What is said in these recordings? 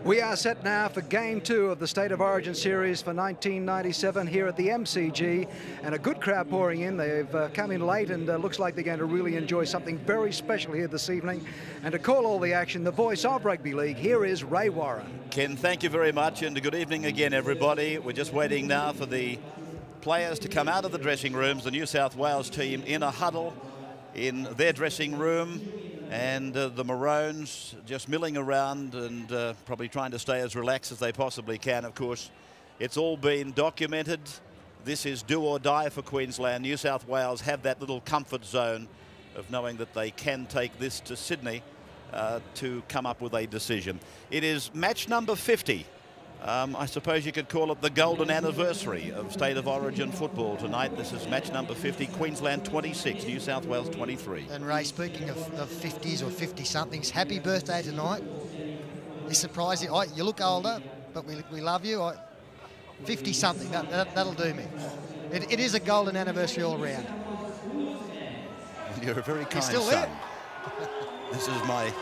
We are set now for Game 2 of the State of Origin Series for 1997 here at the MCG, and a good crowd pouring in. They've come in late and looks like they're going to really enjoy something very special here this evening. And to call all the action, the voice of rugby league, here is Ray Warren. Ken, thank you very much, and good evening again, everybody. We're just waiting now for the players to come out of the dressing rooms, the New South Wales team in a huddle in their dressing room. And the Maroons just milling around and probably trying to stay as relaxed as they possibly can. Of course, it's all been documented. This is do or die for Queensland. New South Wales have that little comfort zone of knowing that they can take this to Sydney to come up with a decision. It is match number 50. I suppose you could call it the golden anniversary of State of Origin football tonight. This is match number 50, Queensland 26, New South Wales 23. And Ray, speaking of 50s or 50-somethings, happy birthday tonight. It's surprising. You look older, but we love you. 50-something, that'll do me. It is a golden anniversary all around. You're a very kind still son. there? This is my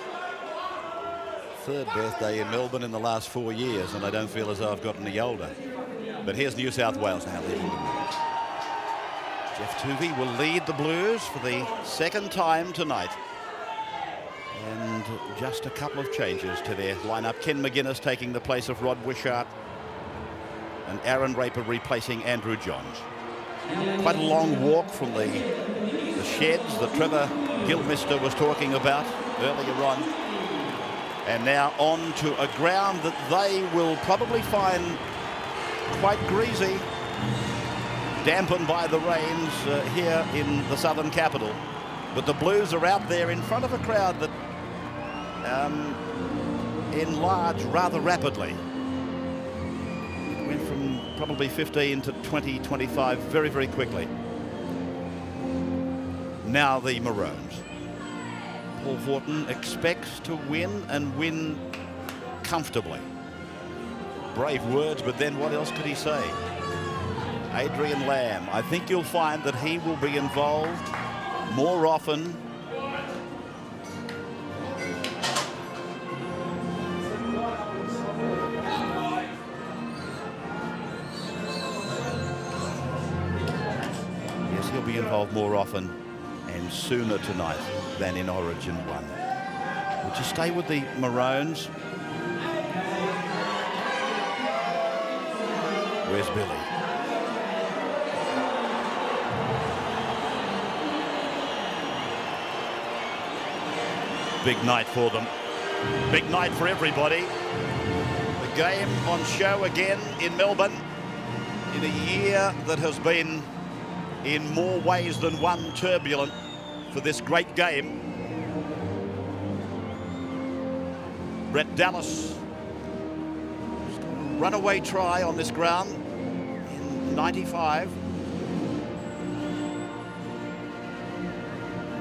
third birthday in Melbourne in the last 4 years, and I don't feel as though I've gotten any older. But here's New South Wales now leading the Blues. Jeff Tuvey will lead the Blues for the second time tonight. And just a couple of changes to their lineup. Ken McGuinness taking the place of Rod Wishart, and Aaron Raper replacing Andrew Johns. Quite a long walk from the sheds that Trevor Gilmister was talking about earlier on. And now on to a ground that they will probably find quite greasy, dampened by the rains here in the southern capital. But the Blues are out there in front of a crowd that enlarged rather rapidly. It went from probably 15 to 20, 25 very, very quickly. Now the Maroons. Paul Vaughton expects to win and win comfortably. Brave words, but then what else could he say? Adrian Lamb, I think you'll find that he will be involved more often. Yes, he'll be involved more often and sooner tonight than in Origin 1. Would you stay with the Maroons? Where's Billy? Big night for them. Big night for everybody. The game on show again in Melbourne in a year that has been in more ways than one turbulent for this great game. Brett Dallas, runaway try on this ground in 95.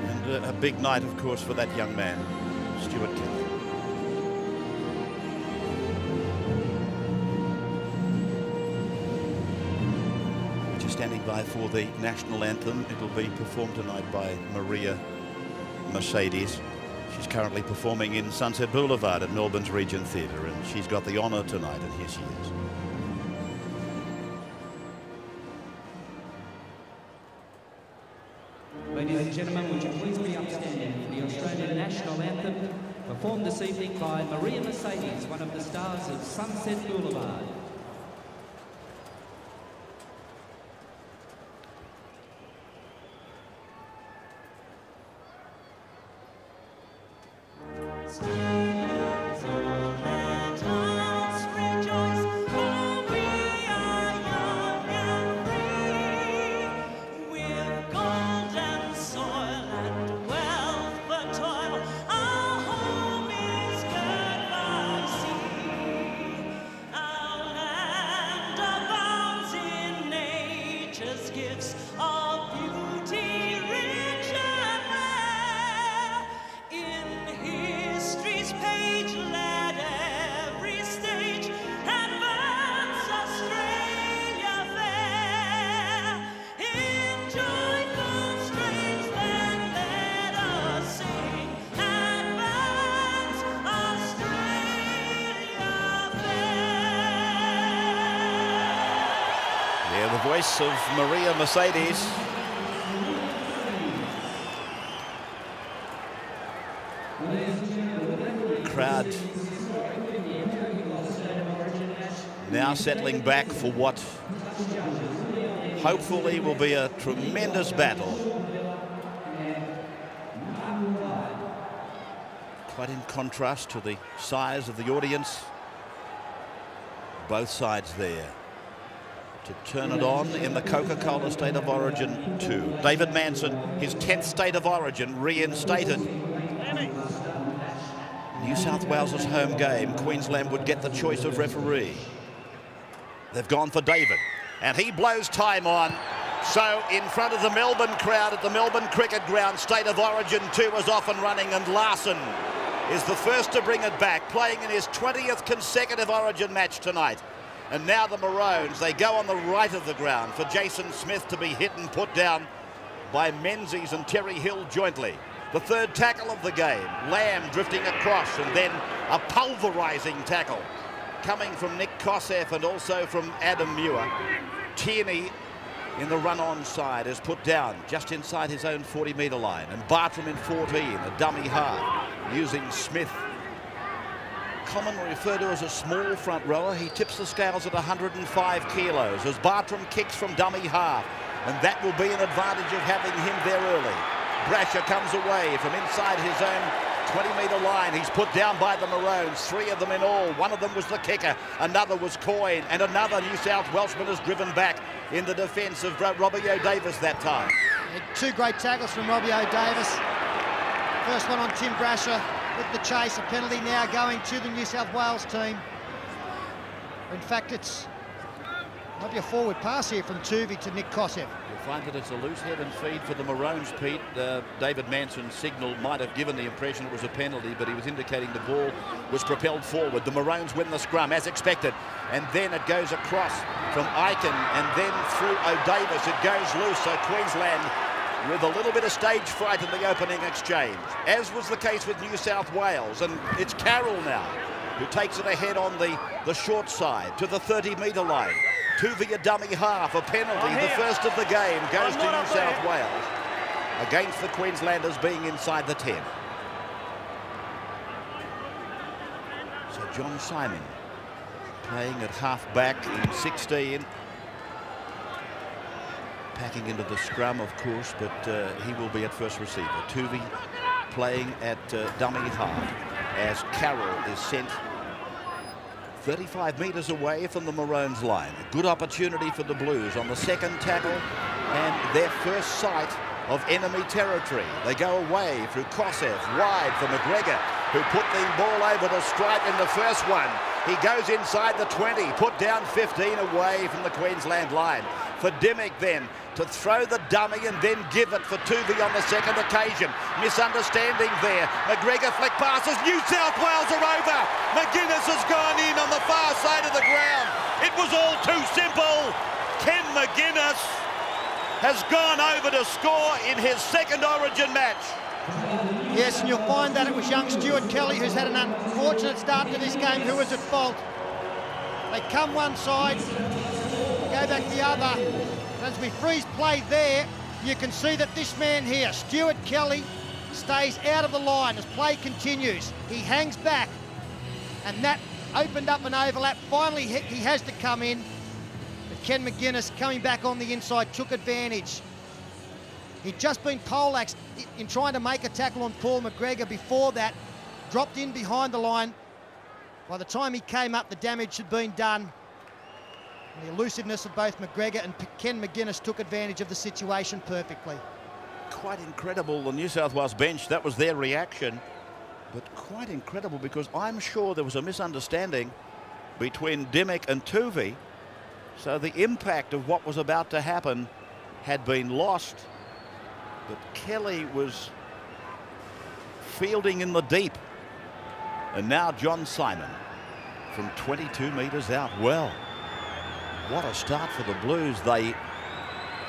And a big night, of course, for that young man, Stuart Kelly. Standing by for the national anthem. It will be performed tonight by Maria Mercedes. She's currently performing in Sunset Boulevard at Melbourne's Regent Theatre, and she's got the honour tonight, and here she is. Ladies and gentlemen, would you please be upstanding for the Australian national anthem, performed this evening by Maria Mercedes, one of the stars of Sunset Boulevard. Our voice of Maria Mercedes. Crowd now settling back for what hopefully will be a tremendous battle. Quite in contrast to the size of the audience. Both sides there to turn it on in the Coca-Cola State of Origin 2. David Manson, his 10th State of Origin reinstated. New South Wales' home game. Queensland would get the choice of referee. They've gone for David, and he blows time on. So in front of the Melbourne crowd at the Melbourne Cricket Ground, State of Origin 2 is off and running, and Larson is the first to bring it back, playing in his 20th consecutive Origin match tonight. And now the Maroons, they go on the right of the ground for Jason Smith to be hit and put down by Menzies and Terry Hill jointly. The third tackle of the game, Lamb drifting across, and then a pulverising tackle coming from Nick Kosef and also from Adam Muir. Tierney in the run-on side is put down just inside his own 40-metre line, and Bartram in 14, a dummy half, using Smith, commonly referred to as a small front rower. He tips the scales at 105 kilos as Bartram kicks from dummy half, and that will be an advantage of having him there early. Brasher comes away from inside his own 20-metre line. He's put down by the Maroons, 3 of them in all. One of them was the kicker, another was Coyne, and another New South Welshman is driven back in the defence of Robbie O'Davis that time. And 2 great tackles from Robbie O'Davis. First one on Tim Brasher with the chase, a penalty now going to the New South Wales team. In fact, it's might be a forward pass here from Tuvey to Nick Kosef. You'll find that it's a loose head and feed for the Maroons, Pete. David Manson's signal might have given the impression it was a penalty, but he was indicating the ball was propelled forward. The Maroons win the scrum as expected, and then it goes across from Aiken, and then through O'Davis it goes loose. So Queensland with a little bit of stage fright in the opening exchange, as was the case with New South Wales. And it's Carroll now who takes it ahead on the short side to the 30-metre line. Tuvey a dummy half, a penalty, the first of the game, goes to New South Wales against the Queenslanders being inside the 10. So John Simon playing at half-back in 16. Packing into the scrum, of course, but he will be at first receiver. Tuvey playing at dummy half as Carroll is sent 35 metres away from the Maroons line. A good opportunity for the Blues on the second tackle and their first sight of enemy territory. They go away through Kosef, wide for McGregor, who put the ball over the stripe in the first one. He goes inside the 20, put down 15 away from the Queensland line. For Dimmick then to throw the dummy and then give it for Tuvey on the second occasion. Misunderstanding there. McGregor flick passes. New South Wales are over. McGuinness has gone in on the far side of the ground. It was all too simple. Ken McGuinness has gone over to score in his second Origin match. Yes, and you'll find that it was young Stuart Kelly who's had an unfortunate start to this game who was at fault. They come one side, go back the other. And as we freeze play there, you can see that this man here, Stuart Kelly, stays out of the line as play continues. He hangs back, and that opened up an overlap. Finally, he has to come in. But Ken McGuinness, coming back on the inside, took advantage. He'd just been poleaxed in trying to make a tackle on Paul McGregor before that, dropped in behind the line. By the time he came up, the damage had been done. And the elusiveness of both McGregor and Ken McGuinness took advantage of the situation perfectly. Quite incredible, the New South Wales bench, that was their reaction. But quite incredible, because I'm sure there was a misunderstanding between Dimmick and Tuvey. So the impact of what was about to happen had been lost. But Kelly was fielding in the deep. And now John Simon from 22 metres out. Well, what a start for the Blues. They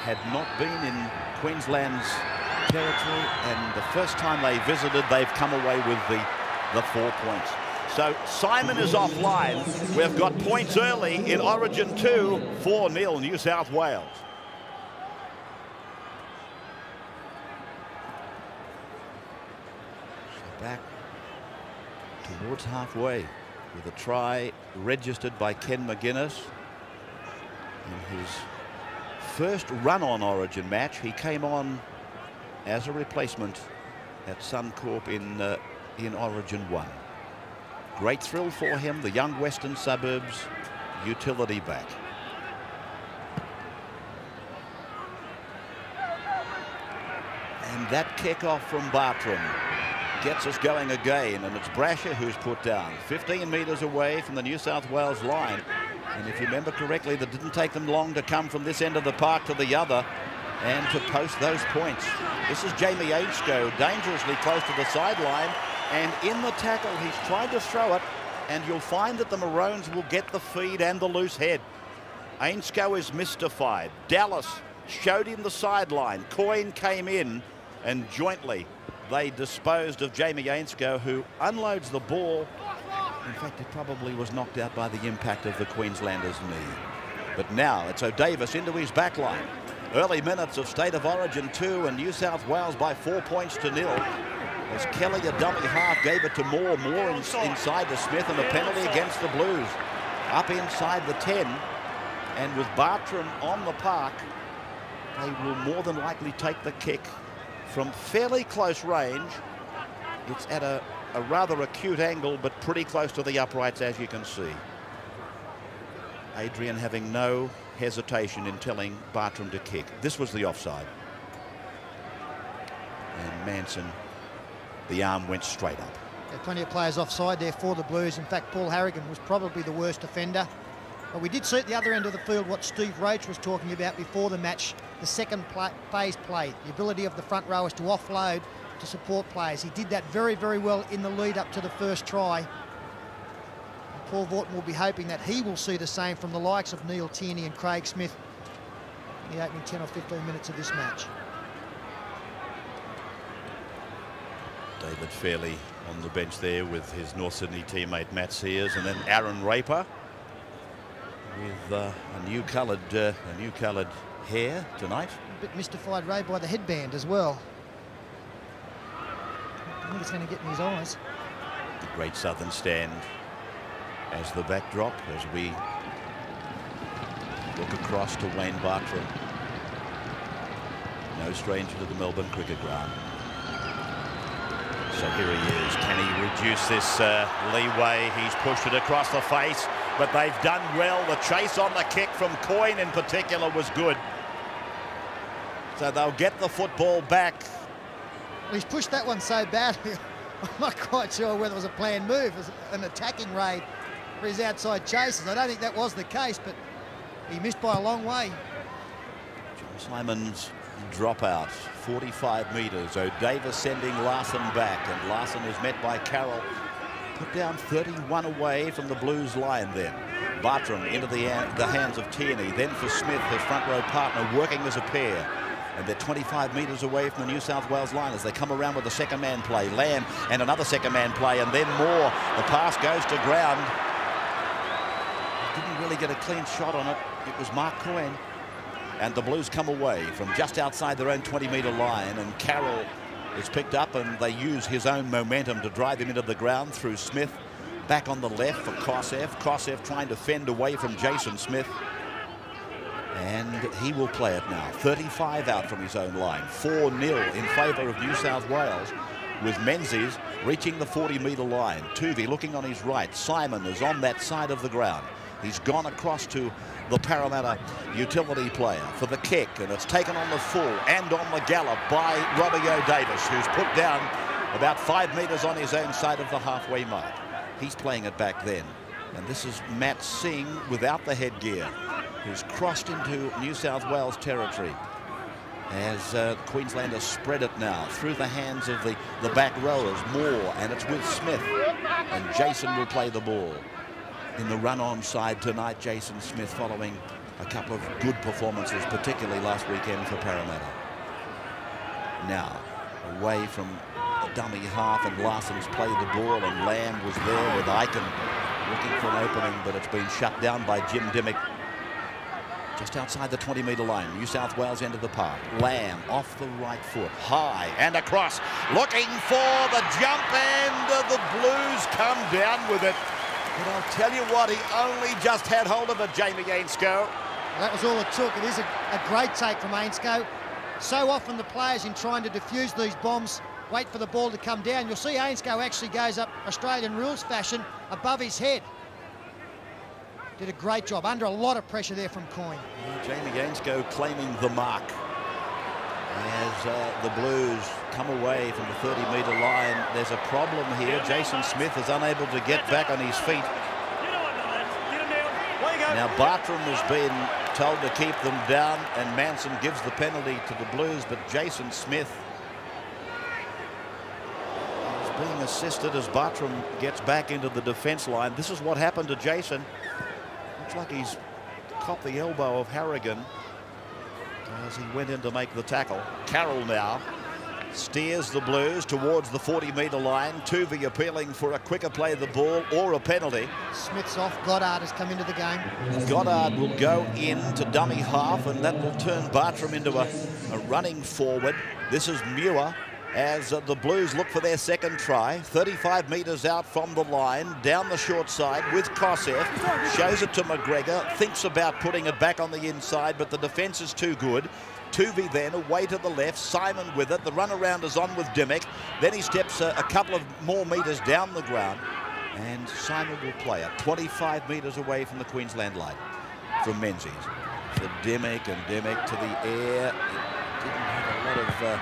had not been in Queensland's territory, and the first time they visited, they've come away with the 4 points. So Simon is offline. We've got points early in Origin 2, 4-0 New South Wales. So back towards halfway with a try registered by Ken McGuinness. In his first run-on Origin match, he came on as a replacement at Suncorp in Origin 1. Great thrill for him, the young Western Suburbs utility back. And that kick-off from Bartram gets us going again, and it's Brasher who's put down 15 metres away from the New South Wales line. And if you remember correctly, that didn't take them long to come from this end of the park to the other and to post those points. This is Jamie Ainscough, dangerously close to the sideline, and in the tackle he's tried to throw it, and you'll find that the Maroons will get the feed and the loose head. Ainscough is mystified. Dallas showed him the sideline. Coyne came in, and jointly they disposed of Jamie Ainscough, who unloads the ball. In fact, it probably was knocked out by the impact of the Queenslanders' knee. But now it's O'Davis into his back line. Early minutes of State of Origin 2, and New South Wales by 4 points to 0. As Kelly, a dummy half, gave it to Moore. Moore inside to Smith, and a penalty against the Blues. Up inside the 10, and with Bartram on the park, they will more than likely take the kick from fairly close range. It's at a rather acute angle, but pretty close to the uprights, as you can see. Adrian having no hesitation in telling Bartram to kick. This was the offside. And Manson, the arm went straight up. There are plenty of players offside there for the Blues. In fact, Paul Harrigan was probably the worst offender. But we did see at the other end of the field what Steve Roach was talking about before the match, the second phase play, the ability of the front rowers to offload to support players. He did that very, very well in the lead up to the first try. And Paul Vaughton will be hoping that he will see the same from the likes of Neil Tierney and Craig Smith in the opening 10 or 15 minutes of this match. David Fairley on the bench there with his North Sydney teammate Matt Sears, and then Aaron Raper with a new coloured hair tonight. A bit mystified Ray by the headband as well. I think it's going to get in his eyes. The Great Southern Stand as the backdrop as we look across to Wayne Bartram. No stranger to the Melbourne Cricket Ground. So here he is. Can he reduce this leeway? He's pushed it across the face, but they've done well. The chase on the kick from Coyne in particular was good. So they'll get the football back. Well, he's pushed that one so badly, I'm not quite sure whether it was a planned move, as an attacking raid for his outside chases. I don't think that was the case, but he missed by a long way. John Simon's dropout, 45 metres. O'Davis sending Larson back, and Larson is met by Carroll. Put down 31 away from the Blues line then. Bartram into the hands of Tierney, then for Smith, his front row partner, working as a pair. And they're 25 metres away from the New South Wales line as they come around with a second man play. Lamb and another second man play, and then Moore. The pass goes to ground. Didn't really get a clean shot on it. It was Mark Coyne. And the Blues come away from just outside their own 20-metre line, and Carroll is picked up, and they use his own momentum to drive him into the ground through Smith. Back on the left for Koseff. Koseff trying to fend away from Jason Smith. And he will play it now. 35 out from his own line. 4-0 in favour of New South Wales, with Menzies reaching the 40-metre line. Tuvey looking on his right. Simon is on that side of the ground. He's gone across to the Parramatta utility player for the kick, and it's taken on the full and on the gallop by Robbie O'Davis, who's put down about 5 metres on his own side of the halfway mark. He's playing it back then. And this is Matt Singh without the headgear, who's crossed into New South Wales territory as Queenslanders spread it now through the hands of the back rowers. Moore, and it's with Smith, and Jason will play the ball. In the run-on side tonight, Jason Smith following a couple of good performances, particularly last weekend for Parramatta. Now, away from dummy half, and Larson's played the ball, and Lamb was there with Aiken looking for an opening, but it's been shut down by Jim Dimmick. Just outside the 20-metre line, New South Wales end of the park. Lamb off the right foot, high and across, looking for the jump, and the Blues come down with it. But I'll tell you what, he only just had hold of it, Jamie Ainscough. That was all it took. It is a great take from Ainscough. So often the players, in trying to defuse these bombs, wait for the ball to come down. You'll see Ainscough actually goes up Australian rules fashion above his head. Did a great job, under a lot of pressure there from Coyne. Jamie Ainscough claiming the mark as the Blues come away from the 30-metre line. There's a problem here. Jason Smith is unable to get back on his feet. Now Bartram has been told to keep them down, and Manson gives the penalty to the Blues, but Jason Smith is being assisted as Bartram gets back into the defence line. This is what happened to Jason. Looks like he's copped the elbow of Harrigan as he went in to make the tackle. Carroll now steers the Blues towards the 40-metre line. Tuvey appealing for a quicker play of the ball or a penalty. Smith's off. Goddard has come into the game. Goddard will go in to dummy half, and that will turn Bartram into a running forward. This is Muir as the Blues look for their second try. 35 metres out from the line, down the short side with Kosef. Shows it to McGregor, thinks about putting it back on the inside, but the defence is too good. Tuvey then away to the left, Simon with it. The run around is on with Dimmick. Then he steps a couple of more metres down the ground, and Simon will play it 25 metres away from the Queensland line from Menzies. For Dimmick, and Dimmick to the air. It didn't have a lot of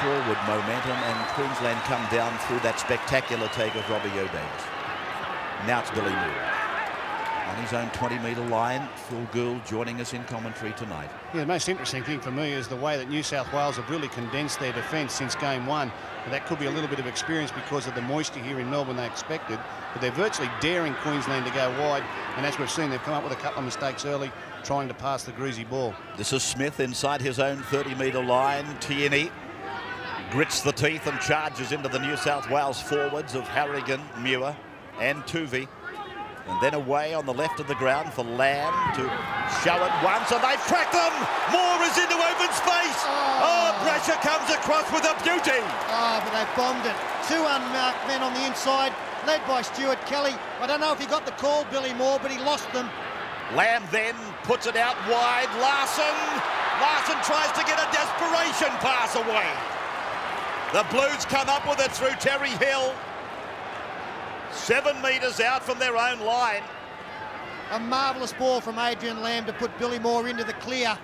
forward momentum, and Queensland come down through that spectacular take of Robbie O'Davis. Now it's Billy Moore on his own 20-metre line. Phil Gould joining us in commentary tonight. Yeah, the most interesting thing for me is the way that New South Wales have really condensed their defence since game one. And that could be a little bit of experience because of the moisture here in Melbourne they expected, but they're virtually daring Queensland to go wide, and as we've seen, they've come up with a couple of mistakes early trying to pass the greasy ball. This is Smith inside his own 30-metre line. Tierney grits the teeth and charges into the New South Wales forwards of Harrigan, Muir and Tuvey. And then away on the left of the ground for Lamb to show it once, and they've cracked them! Moore is into open space! Oh, pressure comes across with a beauty! Oh, but they've bombed it. Two unmarked men on the inside, led by Stuart Kelly. I don't know if he got the call, Billy Moore, but he lost them. Lamb then puts it out wide. Larson tries to get a desperation pass away. The Blues come up with it through Terry Hill. 7 metres out from their own line. A marvellous ball from Adrian Lamb to put Billy Moore into the clear.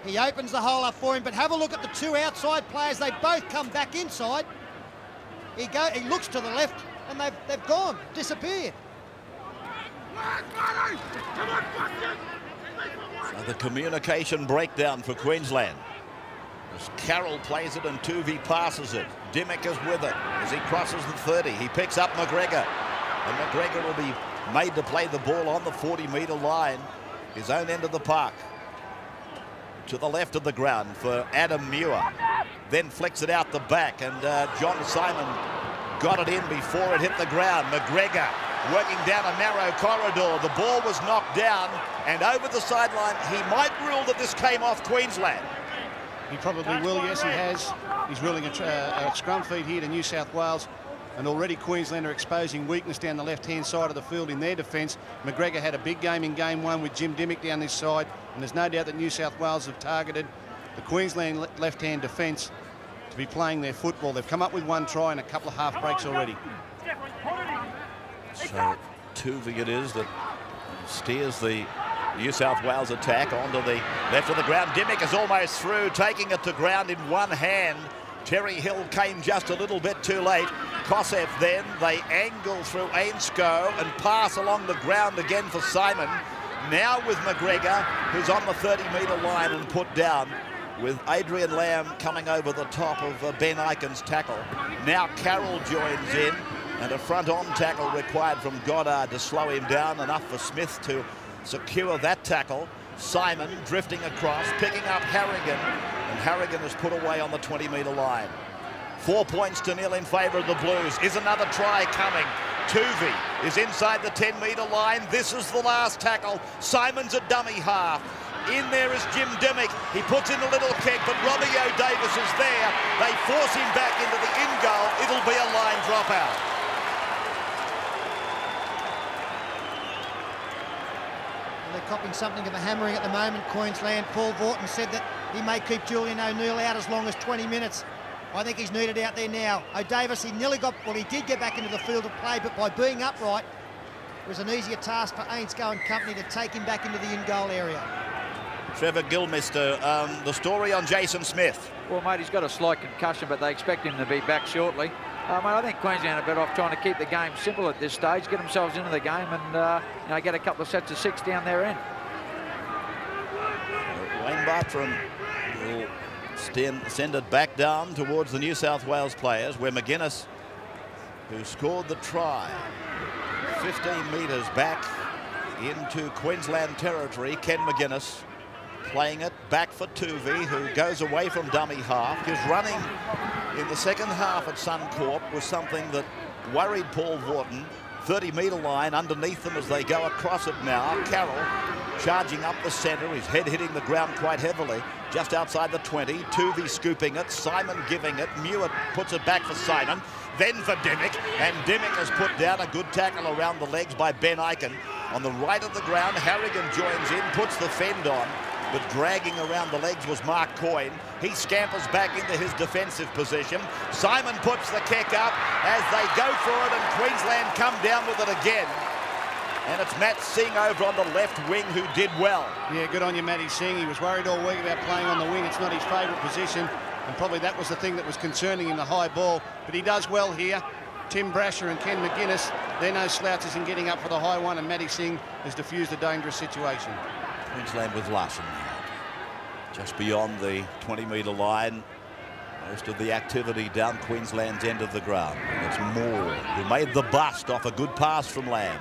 He opens the hole up for him, but have a look at the two outside players. They both come back inside. He looks to the left, and they've gone, disappeared. So the communication breakdown for Queensland. As Carroll plays it and Tuvey passes it. Dimmick is with it as he crosses the 30. He picks up McGregor, and McGregor will be made to play the ball on the 40-metre line, his own end of the park. To the left of the ground for Adam Muir. Then flicks it out the back, and John Simon got it in before it hit the ground. McGregor working down a narrow corridor. The ball was knocked down, and over the sideline. He might rule that this came off Queensland. He probably will, yes he has. He's ruling a scrum feed here to New South Wales, and already Queensland are exposing weakness down the left-hand side of the field in their defence. McGregor had a big game in game one with Jim Dimmick down this side, and there's no doubt that New South Wales have targeted the Queensland left-hand defence to be playing their football. They've come up with one try and a couple of half breaks already. So Tuvey it is that steers the New South Wales attack onto the left of the ground. Dimmick is almost through, taking it to ground in one hand. Terry Hill came just a little bit too late. Kosef then, they angle through Ainscough and pass along the ground again for Simon. Now with McGregor, who's on the 30-metre line and put down, with Adrian Lamb coming over the top of Ben Aiken's tackle. Now Carroll joins in, and a front-on tackle required from Goddard to slow him down, enough for Smith to secure that tackle. Simon drifting across, picking up Harrigan, and Harrigan is put away on the 20-metre line. 4 points to nil in favour of the Blues. Is another try coming? Tuvey is inside the 10-metre line. This is the last tackle. Simon's a dummy half. In there is Jim Dimmick. He puts in a little kick, but Robbie O'Davis is there. They force him back into the in goal. It'll be a line dropout. They're copping something of a hammering at the moment, Queensland. Paul Vaughton said that he may keep Julian O'Neill out as long as 20 minutes. I think he's needed out there now. O'Davis, he nearly got, well, he did get back into the field of play, but by being upright, it was an easier task for Ainscough and company to take him back into the in-goal area. Trevor Gilmister, the story on Jason Smith. Well, mate, he's got a slight concussion, but they expect him to be back shortly. Mate, I think Queensland are better off trying to keep the game simple at this stage, get themselves into the game and you know, get a couple of sets of 6 down their end. Wayne Bartram will send it back down towards the New South Wales players, where McGuinness, who scored the try, 15 metres back into Queensland territory. Ken McGuinness playing it back for Tuvey, who goes away from dummy half. His running in the second half at Suncorp was something that worried Paul Vaughton. 30-metre line underneath them as they go across it now. Carroll charging up the centre, his head hitting the ground quite heavily, just outside the 20. Tuvey scooping it, Simon giving it, Mewett puts it back for Simon, then for Dimmick, and Dimmick has put down a good tackle around the legs by Ben Ikin. On the right of the ground, Harrigan joins in, puts the fend on, but dragging around the legs was Mark Coyne. He scampers back into his defensive position. Simon puts the kick up as they go for it, and Queensland come down with it again. And it's Matt Singh over on the left wing who did well. Yeah, good on you, Matty Singh. He was worried all week about playing on the wing. It's not his favourite position, and probably that was the thing that was concerning him, the high ball. But he does well here. Tim Brasher and Ken McGuinness, they're no slouches in getting up for the high one, and Matty Singh has diffused a dangerous situation. Queensland with Larson just beyond the 20-metre line. Most of the activity down Queensland's end of the ground. And it's Moore who made the bust off a good pass from Lamb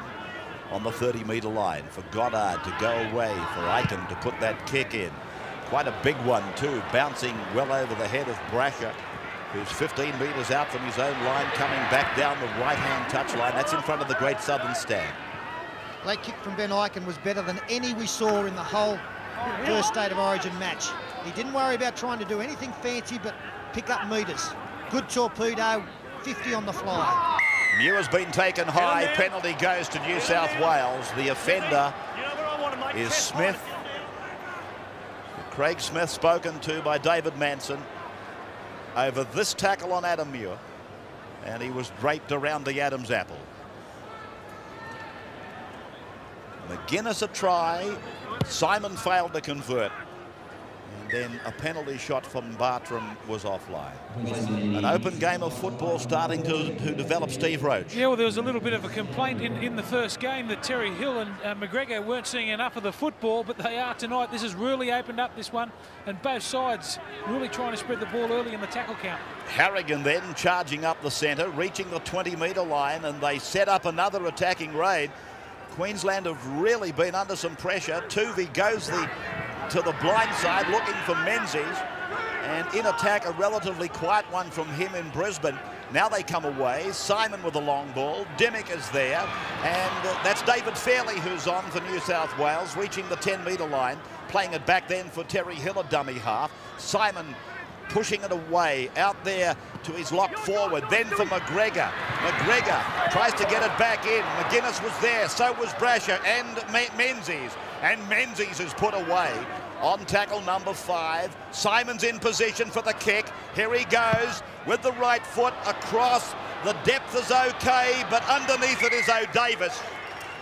on the 30-metre line for Goddard to go away, for Ikin to put that kick in. Quite a big one too, bouncing well over the head of Brasher, who's 15 metres out from his own line, coming back down the right-hand touchline. That's in front of the Great Southern Stand. Late kick from Ben Ikin was better than any we saw in the whole first State of Origin match. He didn't worry about trying to do anything fancy but pick up metres. Good torpedo, 50 on the fly. Muir's been taken high. Penalty goes to New South Wales. The offender is Smith. Craig Smith, spoken to by David Manson over this tackle on Adam Muir, and he was draped around the Adams apple. McGuinness a try. Simon failed to convert. And then a penalty shot from Bartram was offline. An open game of football starting to develop, Steve Roach. Yeah, well, there was a little bit of a complaint in the first game that Terry Hill and McGregor weren't seeing enough of the football, but they are tonight. This has really opened up this one, and both sides really trying to spread the ball early in the tackle count. Harrigan then charging up the centre, reaching the 20-metre line, and they set up another attacking raid. Queensland have really been under some pressure. Tuvey goes to the blind side looking for Menzies, and in attack a relatively quiet one from him in Brisbane. Now they come away. Simon with a long ball. Dimmick is there, and that's David Fairley who's on for New South Wales, reaching the 10-metre line, playing it back then for Terry Hill, a dummy half. Simon pushing it away out there to his lock forward, then for McGregor. McGregor tries to get it back in. McGuinness was there, so was Brasher and Menzies. And Menzies is put away on tackle number 5. Simon's in position for the kick. Here he goes with the right foot across. The depth is okay, but underneath it is O'Davis.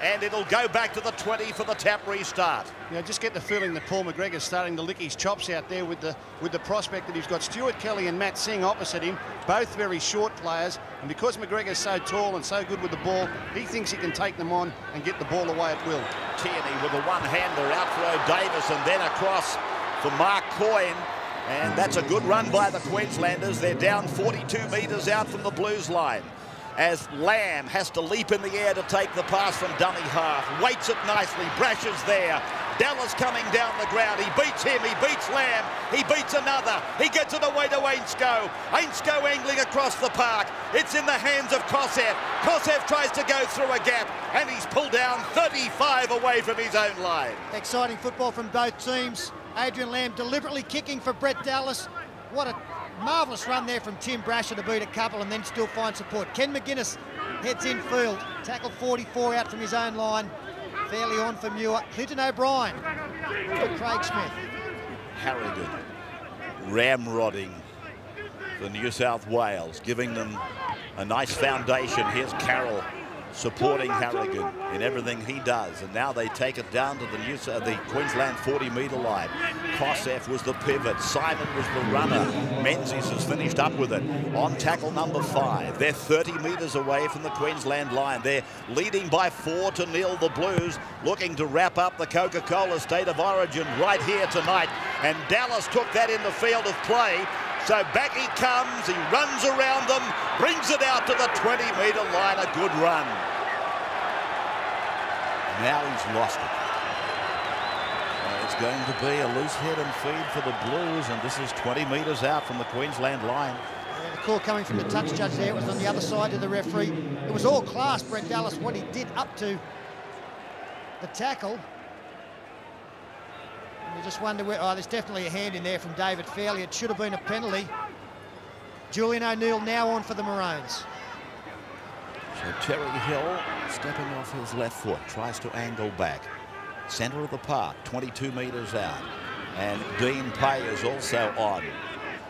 And it'll go back to the 20 for the tap restart. Yeah, just get the feeling that Paul McGregor's starting to lick his chops out there with the prospect that he's got Stuart Kelly and Matt Singh opposite him, both very short players, and because McGregor's so tall and so good with the ball, he thinks he can take them on and get the ball away at will. Tierney with a one-hander out for O'Davis and then across for Mark Coyne, and that's a good run by the Queenslanders. They're down 42 metres out from the Blues line, as Lamb has to leap in the air to take the pass from dummy half. Waits it nicely. Brasher's there. Dallas coming down the ground. He beats him. He beats Lamb. He beats another. He gets it away to Ainsko. Ainsko angling across the park. It's in the hands of Kosef. Kosef tries to go through a gap, and he's pulled down 35 away from his own line. Exciting football from both teams. Adrian Lamb deliberately kicking for Brett Dallas. What a marvellous run there from Tim Brasher to beat a couple and then still find support. Ken McGuinness heads in field. Tackle 44 out from his own line. Fairly on for Muir. Clinton O'Brien for Craig Smith. Harrigan ramrodding for New South Wales, giving them a nice foundation. Here's Carroll supporting Harrigan in everything he does, and now they take it down to the Queensland 40-metre line. Kosef was the pivot, Simon was the runner, Menzies has finished up with it on tackle number 5. They're 30 metres away from the Queensland line. They're leading by 4-0, the Blues, looking to wrap up the Coca-Cola State of Origin right here tonight, and Dallas took that in the field of play. So back he comes, he runs around them, brings it out to the 20-metre line, a good run. Now he's lost it. It's going to be a loose head and feed for the Blues, and this is 20 metres out from the Queensland line. Yeah, the call coming from the touch judge there, it was on the other side of the referee. It was all class, Brett Dallas, what he did up to the tackle. You just wonder where, oh, there's definitely a hand in there from David Fairley. It should have been a penalty. Julian O'Neill now on for the Maroons. So Terry Hill stepping off his left foot, tries to angle back. Centre of the park, 22 metres out. And Dean Pay is also on.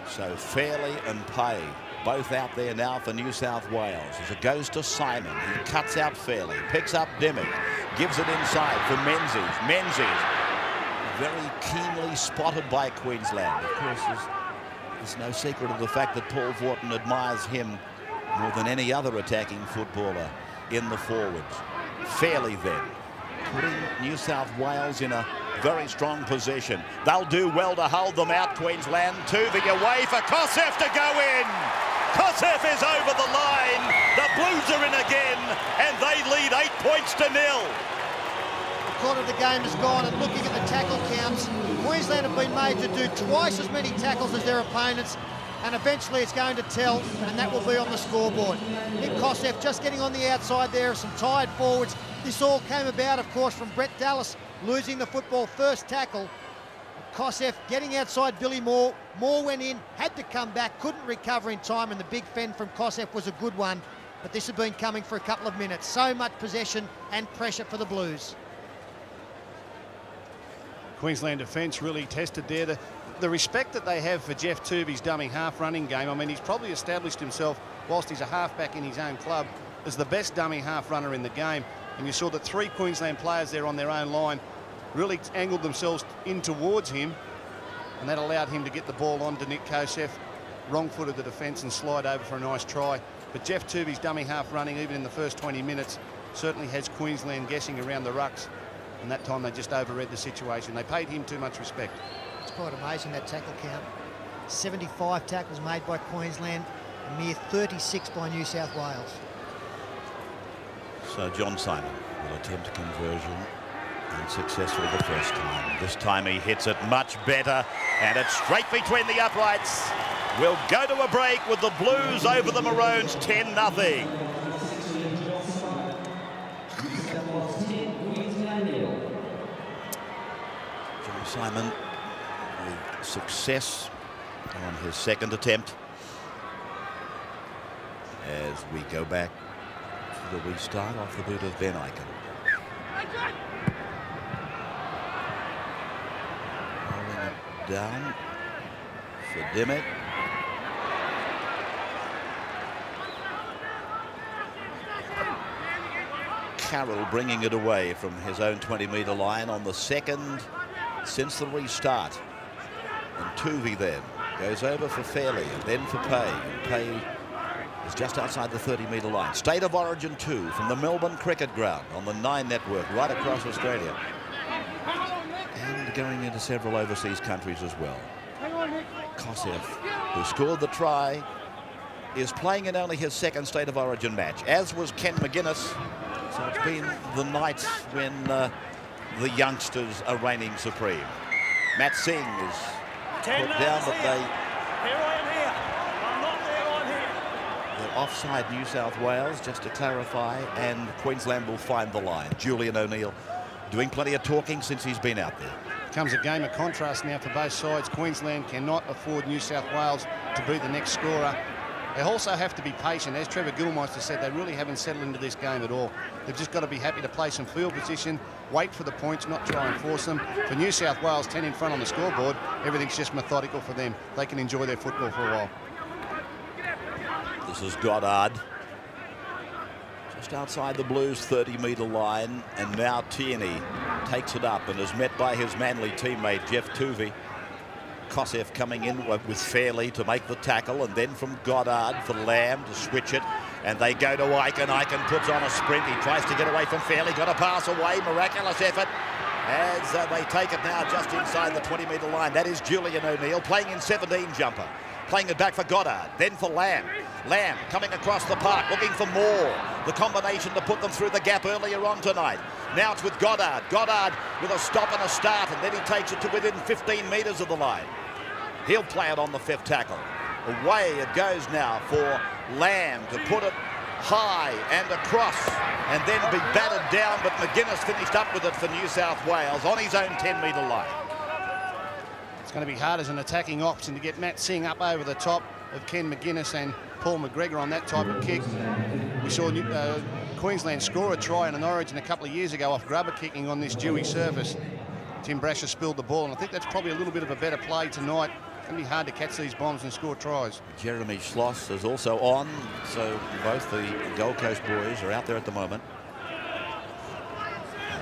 So Fairley and Pay both out there now for New South Wales. As it goes to Simon, he cuts out Fairley, picks up Dimmick, gives it inside for Menzies. Menzies very keenly spotted by Queensland. Of course, there's no secret of the fact that Paul Vaughton admires him more than any other attacking footballer in the forwards. Fairley then, putting New South Wales in a very strong position. They'll do well to hold them out, Queensland. Tuvey away for Kosef to go in. Kosef is over the line. The Blues are in again, and they lead 8 points to 0. Quarter of the game is gone, and looking at the tackle counts, Queensland have been made to do twice as many tackles as their opponents, and eventually it's going to tell, and that will be on the scoreboard. Nick Kosef just getting on the outside there of some tired forwards. This all came about, of course, from Brett Dallas losing the football first tackle. Kosef getting outside Billy Moore. Moore went in, had to come back, couldn't recover in time, and the big fend from Kosef was a good one, but this had been coming for a couple of minutes. So much possession and pressure for the Blues. Queensland defence really tested there. The respect that they have for Jeff Tuvey's dummy half running game. I mean, he's probably established himself, whilst he's a halfback in his own club, as the best dummy half runner in the game. And you saw that 3 Queensland players there on their own line really angled themselves in towards him, and that allowed him to get the ball on to Nick Kosef, wrong-footed the defence and slide over for a nice try. But Jeff Tuvey's dummy half running, even in the first 20 minutes, certainly has Queensland guessing around the rucks. And that time they just overread the situation. They paid him too much respect. It's quite amazing, that tackle count. 75 tackles made by Queensland, a mere 36 by New South Wales. So John Simon will attempt a conversion, unsuccessful the first time. This time he hits it much better, and it's straight between the uprights. We'll go to a break with the Blues over the Maroons 10-0. Simon with success on his second attempt as we go back to the restart off the boot of Ben Ikin. Rolling it down for Dimmick. Carroll bringing it away from his own 20-metre line on the second since the restart. And Tuvey then goes over for Fairley and then for Pay. And Pay is just outside the 30-metre line. State of Origin 2 from the Melbourne Cricket Ground on the 9 network right across Australia. And going into several overseas countries as well. Kosef, who scored the try, is playing in only his second State of Origin match, as was Ken McGuinness. So it's been the night when the youngsters are reigning supreme. Matt Singh is put down, but they... Here I am here. I'm not there, I'm here. They're offside New South Wales, just to clarify, and Queensland will find the line. Julian O'Neill doing plenty of talking since he's been out there. Comes a game of contrast now for both sides. Queensland cannot afford New South Wales to be the next scorer. They also have to be patient. As Trevor Gilmeister said, they really haven't settled into this game at all. They've just got to be happy to play some field position, wait for the points, not try and force them. For New South Wales, 10 in front on the scoreboard, everything's just methodical for them. They can enjoy their football for a while. This is Goddard. Just outside the Blues' 30-metre line, and now Tierney takes it up and is met by his Manly teammate, Jeff Tuvey. Kosef coming in with Fairley to make the tackle, and then from Goddard for Lamb to switch it, and they go to Icon. Icon puts on a sprint. He tries to get away from Fairley, got a pass away, miraculous effort as they take it now just inside the 20-metre line. That is Julian O'Neill playing in 17 jumper, playing it back for Goddard, then for Lamb. Lamb coming across the park, looking for more. The combination to put them through the gap earlier on tonight. Now it's with Goddard. Goddard with a stop and a start, and then he takes it to within 15 metres of the line. He'll play it on the 5th tackle. Away it goes now for Lamb to put it high and across and then be battered down, but McGuinness finished up with it for New South Wales on his own 10-metre line. It's going to be hard as an attacking option to get Matt Singh up over the top of Ken McGuinness and Paul McGregor on that type of kick. We saw Queensland score a try in an Origin a couple of years ago off grubber kicking on this dewy surface. Tim Brasher spilled the ball, and I think that's probably a little bit of a better play tonight. It's going to be hard to catch these bombs and score tries. Jeremy Schloss is also on, so both the Gold Coast boys are out there at the moment.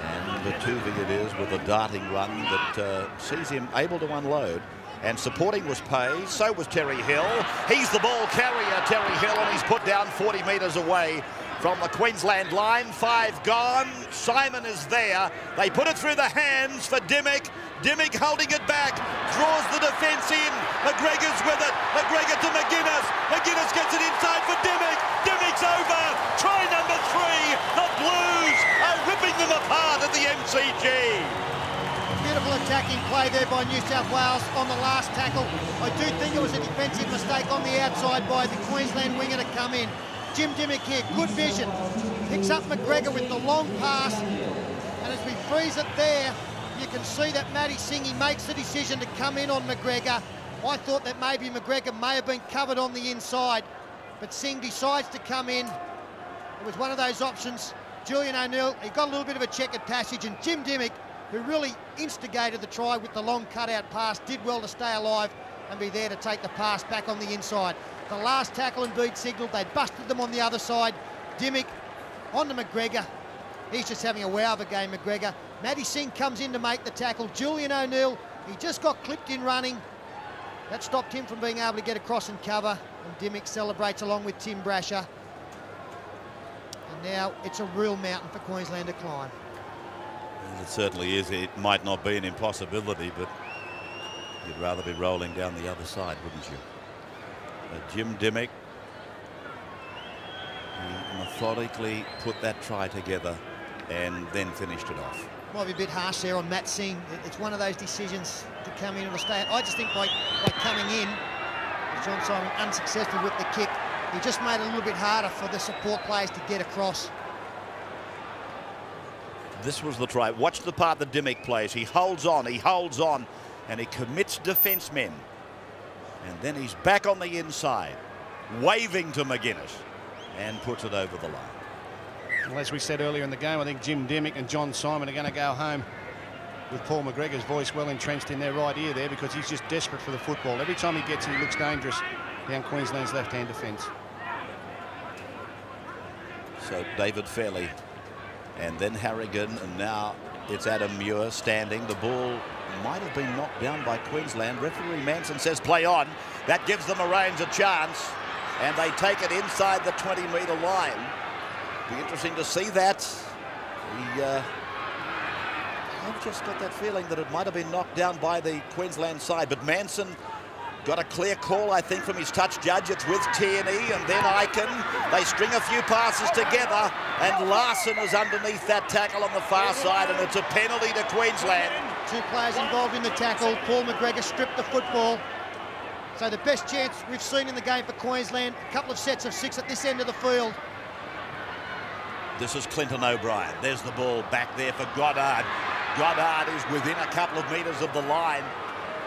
And the Tuvey it is with a darting run that sees him able to unload. And supporting was Pay, so was Terry Hill. He's the ball carrier, Terry Hill, and he's put down 40 metres away from the Queensland line. 5 gone. Simon is there. They put it through the hands for Dimmick. Dimmick holding it back, draws the defence in. McGregor's with it. McGregor to McGuinness. McGuinness gets it inside for Dimmick. Dimmick's over. Try number 3. The Blues are ripping them apart at the MCG. Beautiful attacking play there by New South Wales on the last tackle. I do think it was a defensive mistake on the outside by the Queensland winger to come in. Jim Dimmick here, good vision. Picks up McGregor with the long pass. And as we freeze it there, you can see that Matty Singh, he makes the decision to come in on McGregor. I thought that maybe McGregor may have been covered on the inside, but Singh decides to come in. It was one of those options. Julian O'Neill, he got a little bit of a checkered passage, and Jim Dimmick, who really instigated the try with the long cutout pass, did well to stay alive and be there to take the pass back on the inside. The last tackle indeed signalled they'd busted them on the other side. Dimmick on to McGregor. He's just having a wow of a game, McGregor. Matty Singh comes in to make the tackle. Julian O'Neill, he just got clipped in running. That stopped him from being able to get across and cover. And Dimmick celebrates along with Tim Brasher. And now it's a real mountain for Queensland to climb. It certainly is. It might not be an impossibility, but you'd rather be rolling down the other side, wouldn't you? Jim Dimmick, he methodically put that try together and then finished it off. Might be a bit harsh there on Matt Singh. It's one of those decisions to come in or stay. I just think by coming in, John Simon unsuccessful with the kick, he just made it a little bit harder for the support players to get across. This was the try. Watch the part that Dimmick plays. He holds on, and he commits defence men. And then he's back on the inside, waving to McGuinness, and puts it over the line. Well, as we said earlier in the game, I think Jim Dimmick and John Simon are going to go home with Paul McGregor's voice well entrenched in their right ear there, because he's just desperate for the football. Every time he gets it, he looks dangerous down Queensland's left-hand defence. So David Fairley, and then Harrigan, and now it's Adam Muir standing. The ball might have been knocked down by Queensland. Referee Manson says play on. That gives the Maroons a chance, and they take it inside the 20-metre line. Be interesting to see that. I've just got that feeling that it might have been knocked down by the Queensland side, but Manson Got a clear call, I think, from his touch judge. It's with Tierney and then Aiken. They string a few passes together, and Larson is underneath that tackle on the far side, and it's a penalty to Queensland. 2 players involved in the tackle. Paul McGregor stripped the football. So the best chance we've seen in the game for Queensland. A couple of sets of 6 at this end of the field. This is Clinton O'Brien. There's the ball back there for Goddard. Goddard is within a couple of metres of the line.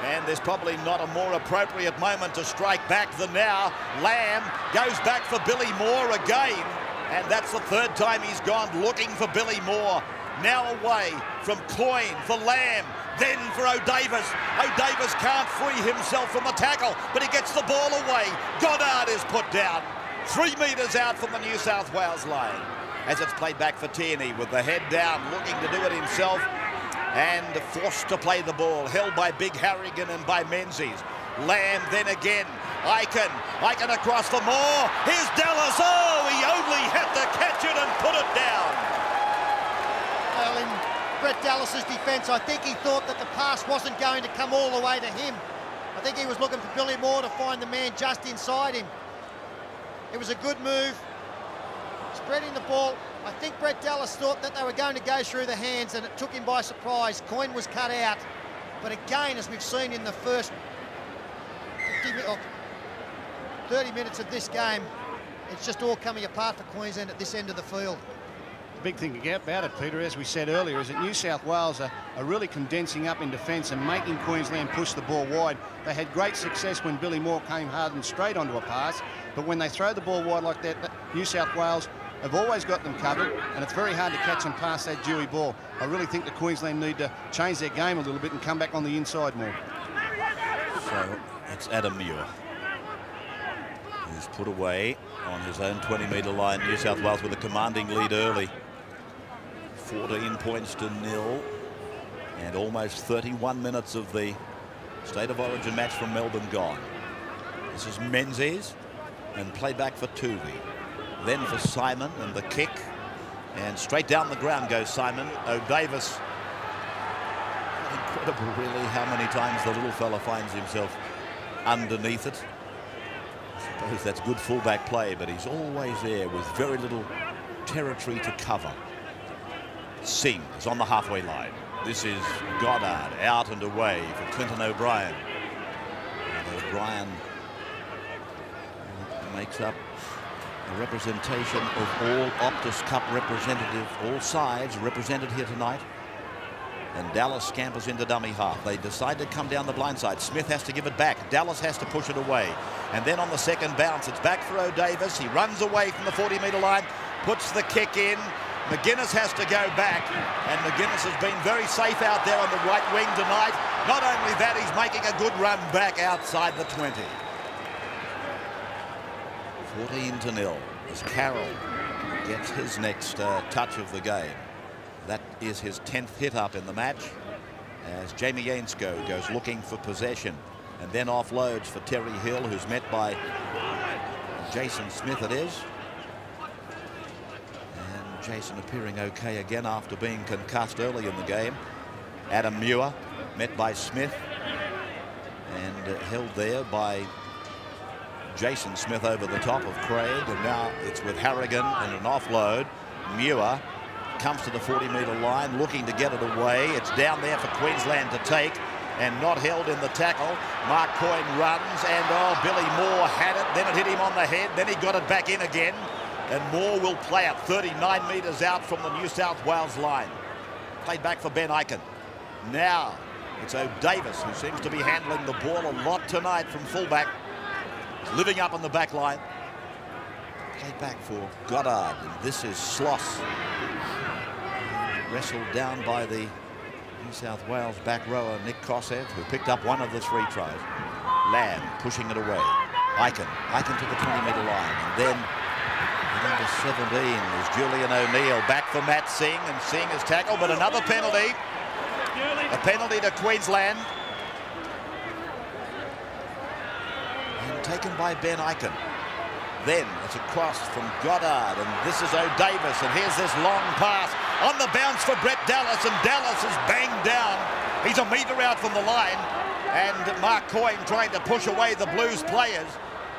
And there's probably not a more appropriate moment to strike back than now. Lamb goes back for Billy Moore again. And that's the 3rd time he's gone looking for Billy Moore. Now away from Coyne for Lamb, then for O'Davis. O'Davis can't free himself from the tackle, but he gets the ball away. Goddard is put down. 3 metres out from the New South Wales line. As it's played back for Tierney with the head down, looking to do it himself. And forced to play the ball, held by Big Harrigan and by Menzies. Lamb then again, Aiken across for Moore. Here's Dallas, oh, he only had to catch it and put it down. Well, in Brett Dallas's defence, I think he thought that the pass wasn't going to come all the way to him. I think he was looking for Billy Moore to find the man just inside him. It was a good move, spreading the ball. I think Brett Dallas thought that they were going to go through the hands, and it took him by surprise. Coyne was cut out. But again, as we've seen in the first 30 minutes of this game, it's just all coming apart for Queensland at this end of the field. The big thing about it, Peter, as we said earlier, is that New South Wales are really condensing up in defence and making Queensland push the ball wide. They had great success when Billy Moore came hard and straight onto a pass, but when they throw the ball wide like that, New South Wales have always got them covered, and it's very hard to catch them past that Dewey ball. I really think the Queensland need to change their game a little bit and come back on the inside more. So it's Adam Muir, who's put away on his own 20-metre line. New South Wales with a commanding lead early. 14 points to 0, and almost 31 minutes of the State of Origin match from Melbourne gone. This is Menzies, and played back for Tuvey. Then for Simon, and the kick, and straight down the ground goes Simon. O'Davis, incredible really how many times the little fella finds himself underneath it. I suppose that's good fullback play, but he's always there with very little territory to cover. Singh is on the halfway line. This is Goddard out and away for Clinton O'Brien. And O'Brien makes up a representation of all Optus Cup representative, all sides represented here tonight. And Dallas scampers into dummy half. They decide to come down the blind side. Smith has to give it back. Dallas has to push it away. And then on the second bounce, it's back for O'Davis. He runs away from the 40-metre line, puts the kick in. McGuinness has to go back. And McGuinness has been very safe out there on the right wing tonight. Not only that, he's making a good run back outside the 20. 14-0 as Carroll gets his next touch of the game. That is his 10th hit up in the match, as Jamie Ainscough goes looking for possession and then offloads for Terry Hill, who's met by Jason Smith it is. And Jason appearing okay again after being concussed early in the game. Adam Muir met by Smith and held there by Jason Smith over the top of Craig, and now it's with Harrigan and an offload. Muir comes to the 40-metre line looking to get it away. It's down there for Queensland to take and not held in the tackle. Mark Coyne runs, and Billy Moore had it, then it hit him on the head, then he got it back in again, and Moore will play it 39 metres out from the New South Wales line. Played back for Ben Aiken. Now it's O'Davis who seems to be handling the ball a lot tonight from fullback, living up on the back line. Played back for Goddard, and this is Sloss. Wrestled down by the New South Wales back rower Nick Kossev, who picked up one of the 3 tries. Lamb pushing it away. Aiken to the 20-metre line, and then at number 17 is Julian O'Neill back for Matt Singh, and Singh is tackled, but another penalty. A penalty to Queensland. And taken by Ben Aiken. Then it's a cross from Goddard, and this is O'Davis, and here's this long pass on the bounce for Brett Dallas, and Dallas is banged down. He He's a metre out from the line, and Mark Coyne trying to push away the Blues players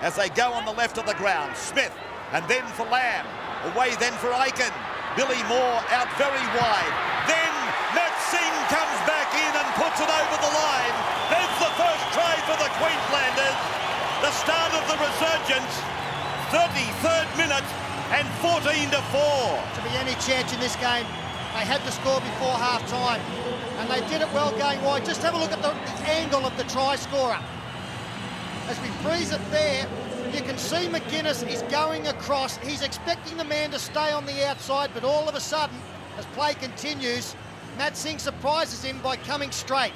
as they go on the left of the ground. Smith, and then for Lamb. Away then for Aiken. Billy Moore out very wide. Then Matt Singh comes back in and puts it over the line. There's the first try for the Queenslanders. The start of the resurgence. 33rd minute and 14-4. To be any chance in this game, they had to score before half-time, and they did it well going wide. Just have a look at the angle of the try scorer. As we freeze it there, you can see McGuinness is going across. He's expecting the man to stay on the outside, but all of a sudden, as play continues, Matt Singh surprises him by coming straight.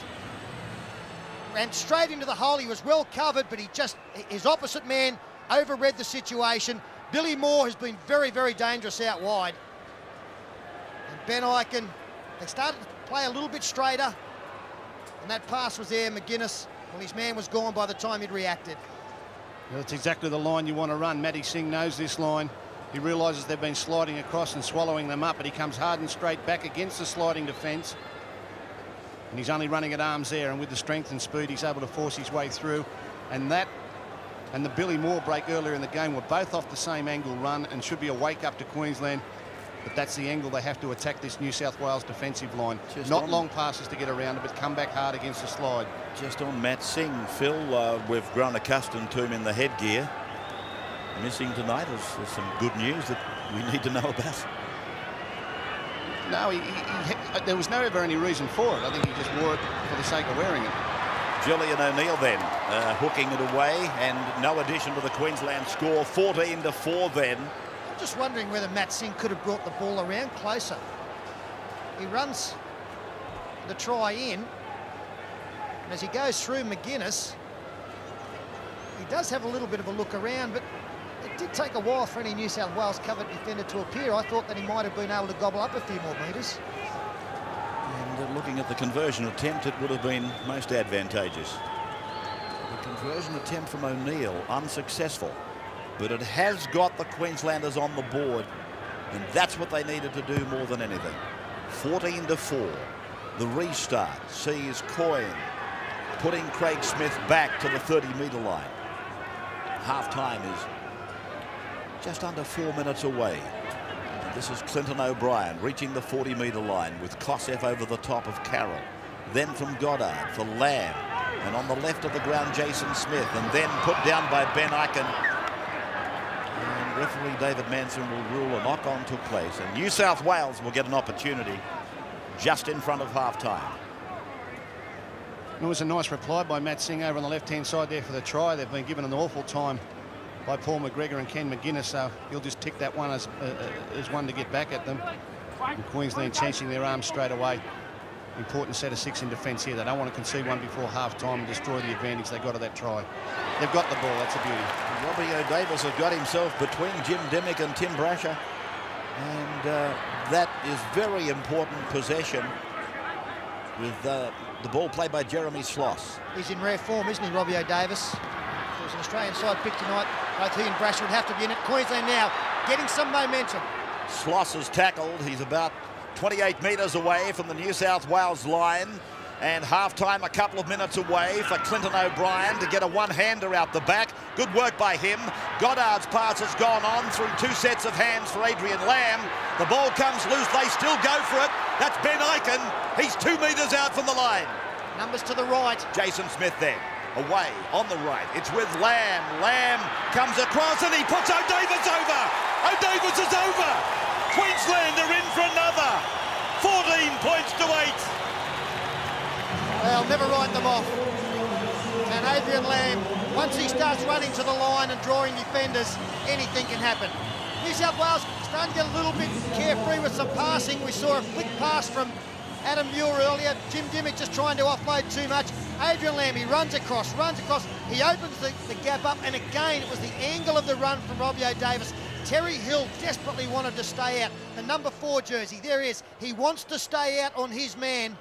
Ran straight into the hole. He was well covered, but his opposite man overread the situation. Billy Moore has been very, very dangerous out wide. And Ben Aiken, they started to play a little bit straighter, and that pass was there. McGuinness, well, his man was gone by the time he'd reacted. Well, that's exactly the line you want to run. Matty Singh knows this line. He realises they've been sliding across and swallowing them up, but he comes hard and straight back against the sliding defence. And he's only running at arms there, and with the strength and speed, he's able to force his way through. And that and the Billy Moore break earlier in the game were both off the same angle run and should be a wake-up to Queensland. But that's the angle they have to attack this New South Wales defensive line. Not long passes to get around it, but come back hard against the slide. Just on Matt Singh, Phil, we've grown accustomed to him in the headgear. Missing tonight is some good news that we need to know about. No, there was never any reason for it. I think he just wore it for the sake of wearing it. Julian O'Neill then hooking it away, and no addition to the Queensland score. 14-4 then. I'm just wondering whether Matt Singh could have brought the ball around closer. He runs the try in, and as he goes through McGuinness, he does have a little bit of a look around, but it did take a while for any New South Wales covered defender to appear. I thought that he might have been able to gobble up a few more metres. And looking at the conversion attempt, it would have been most advantageous. The conversion attempt from O'Neill, unsuccessful. But it has got the Queenslanders on the board, and that's what they needed to do more than anything. 14-4. The restart sees Coyne putting Craig Smith back to the 30-metre line. Half-time is just under 4 minutes away. And this is Clinton O'Brien reaching the 40-metre line with Kosef over the top of Carroll. Then from Goddard for Lamb. And on the left of the ground, Jason Smith. And then put down by Ben Aiken. And referee David Manson will rule a knock-on took place. And New South Wales will get an opportunity just in front of half-time. It was a nice reply by Matt Singh over on the left-hand side there for the try. They've been given an awful time by Paul McGregor and Ken McGuinness, so he'll just tick that one as one to get back at them. And Queensland changing their arms straight away. Important set of 6 in defence here. They don't want to concede one before half-time and destroy the advantage they got of that try. They've got the ball. That's a beauty. Robbie O'Davis has got himself between Jim Dimmick and Tim Brasher, and that is very important possession with the ball played by Jeremy Sloss. He's in rare form, isn't he, Robbie O'Davis? It was an Australian side pick tonight. Both he and Brasher would have to be in it. Queensland now getting some momentum. Sloss is tackled. He's about 28 metres away from the New South Wales line, and half-time a couple of minutes away for Clinton O'Brien to get a one-hander out the back. Good work by him. Goddard's pass has gone on through 2 sets of hands for Adrian Lamb. The ball comes loose. They still go for it. That's Ben Aiken. He's 2 metres out from the line. Numbers to the right. Jason Smith then. Away on the right. It's with Lamb. Lamb comes across and he puts O'Davis over. O'Davis is over. Queensland are in for another. 14 points to 8. They'll never write them off. And Adrian Lamb, once he starts running to the line and drawing defenders, anything can happen. New South Wales starting to get a little bit carefree with some passing. We saw a flick pass from Adam Muir earlier. Jim Dimmick just trying to offload too much. Adrian Lamb, he runs across. He opens the gap up, and again, it was the angle of the run from Robbie O'Davis. Terry Hill desperately wanted to stay out. The number 4 jersey, there he is. He wants to stay out on his man.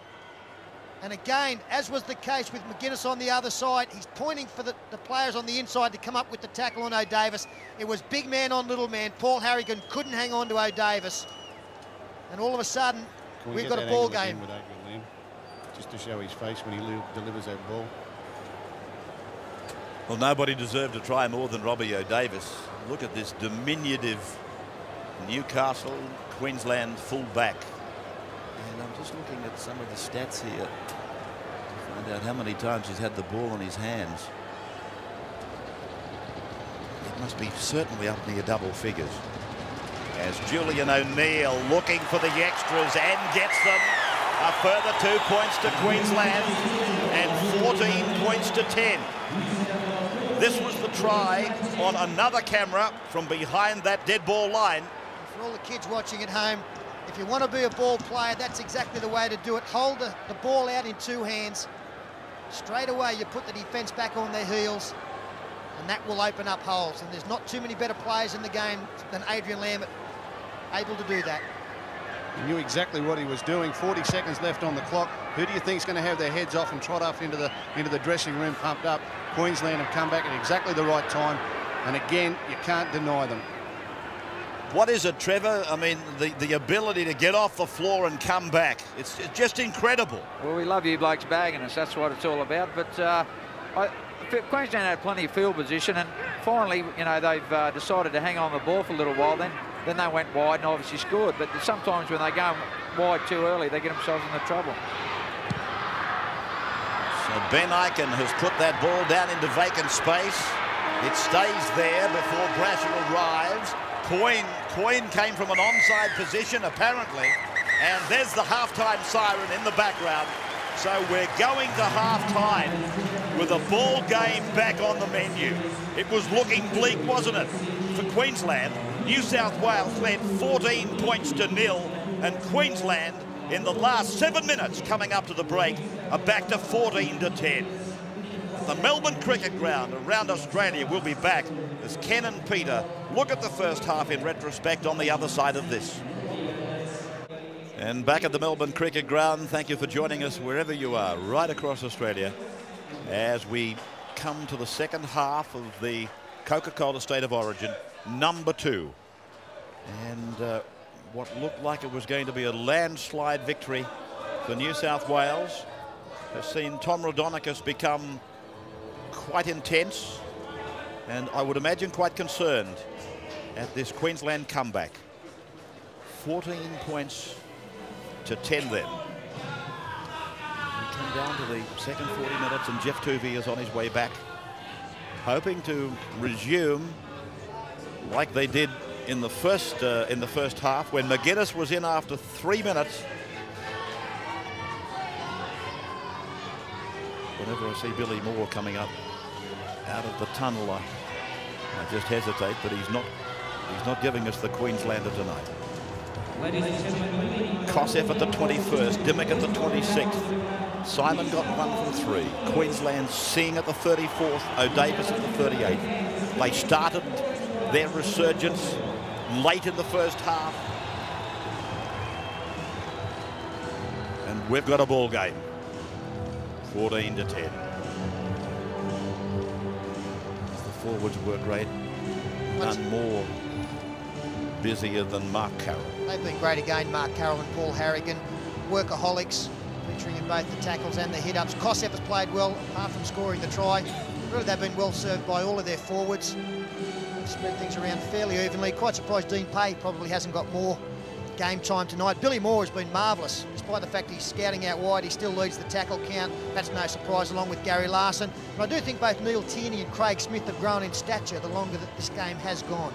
And again, as was the case with McGuinness on the other side, he's pointing for the players on the inside to come up with the tackle on O'Davis. It was big man on little man. Paul Harrigan couldn't hang on to O'Davis. And all of a sudden, we've got a ball game. just to show his face when he delivers that ball. Well, nobody deserved to try more than Robbie O'Davis. Look at this diminutive Newcastle, Queensland full-back. And I'm just looking at some of the stats here to find out how many times he's had the ball in his hands. It must be certainly up near double figures. As Julian O'Neill looking for the extras and gets them. A further 2 points to Queensland and 14 points to 10. This was the try on another camera from behind that dead ball line. For all the kids watching at home, if you want to be a ball player, that's exactly the way to do it. Hold the ball out in two hands. Straight away, you put the defence back on their heels, and that will open up holes. And there's not too many better players in the game than Adrian Lambert able to do that. He knew exactly what he was doing. 40 seconds left on the clock. Who do you think is going to have their heads off and trot off into the dressing room pumped up? Queensland have come back at exactly the right time, and again, you can't deny them. What is it, Trevor? I mean, the ability to get off the floor and come back. It's just incredible. Well, we love you blokes bagging us. That's what it's all about. But Queensland had plenty of field position, and finally, you know, they've decided to hang on the ball for a little while. Then they went wide and obviously scored. But sometimes when they go wide too early, they get themselves into trouble. So Ben Ikin has put that ball down into vacant space. It stays there before Brasher arrives. Coyne came from an onside position, apparently. And there's the halftime siren in the background. So we're going to halftime with a ball game back on the menu. It was looking bleak, wasn't it, for Queensland? New South Wales led 14 points to 0, and Queensland, in the last 7 minutes coming up to the break, are back to 14 to 10. The Melbourne Cricket Ground around Australia will be back as Ken and Peter look at the first half in retrospect on the other side of this. And back at the Melbourne Cricket Ground, thank you for joining us wherever you are, right across Australia, as we come to the second half of the Coca-Cola State of Origin, number 2. And what looked like it was going to be a landslide victory for New South Wales has seen Tom Raudonikis become quite intense and I would imagine quite concerned at this Queensland comeback. 14 points to 10 then. We come down to the second 40 minutes and Jeff Tuvey is on his way back, hoping to resume like they did in the first half when McGuinness was in after 3 minutes. Whenever I see Billy Moore coming up out of the tunnel, I just hesitate, but he's not giving us the Queenslander tonight. Kosef at the 21st, Dimmock at the 26th. Simon got 1 from 3. Queensland Singh at the 34th, O'Davis at the 38th. They started their resurgence late in the first half. And we've got a ball game. 14 to 10. The forwards were great. None more busier than Mark Carroll. They've been great again, Mark Carroll and Paul Harrigan. Workaholics, featuring in both the tackles and the hit-ups. Kosef has played well, apart from scoring the try. Really, they've been well served by all of their forwards. They've spread things around fairly evenly. Quite surprised Dean Pay probably hasn't got more game time tonight. Billy Moore has been marvellous. Despite the fact he's scouting out wide, he still leads the tackle count. That's no surprise, along with Gary Larson. But I do think both Neil Tierney and Craig Smith have grown in stature the longer that this game has gone.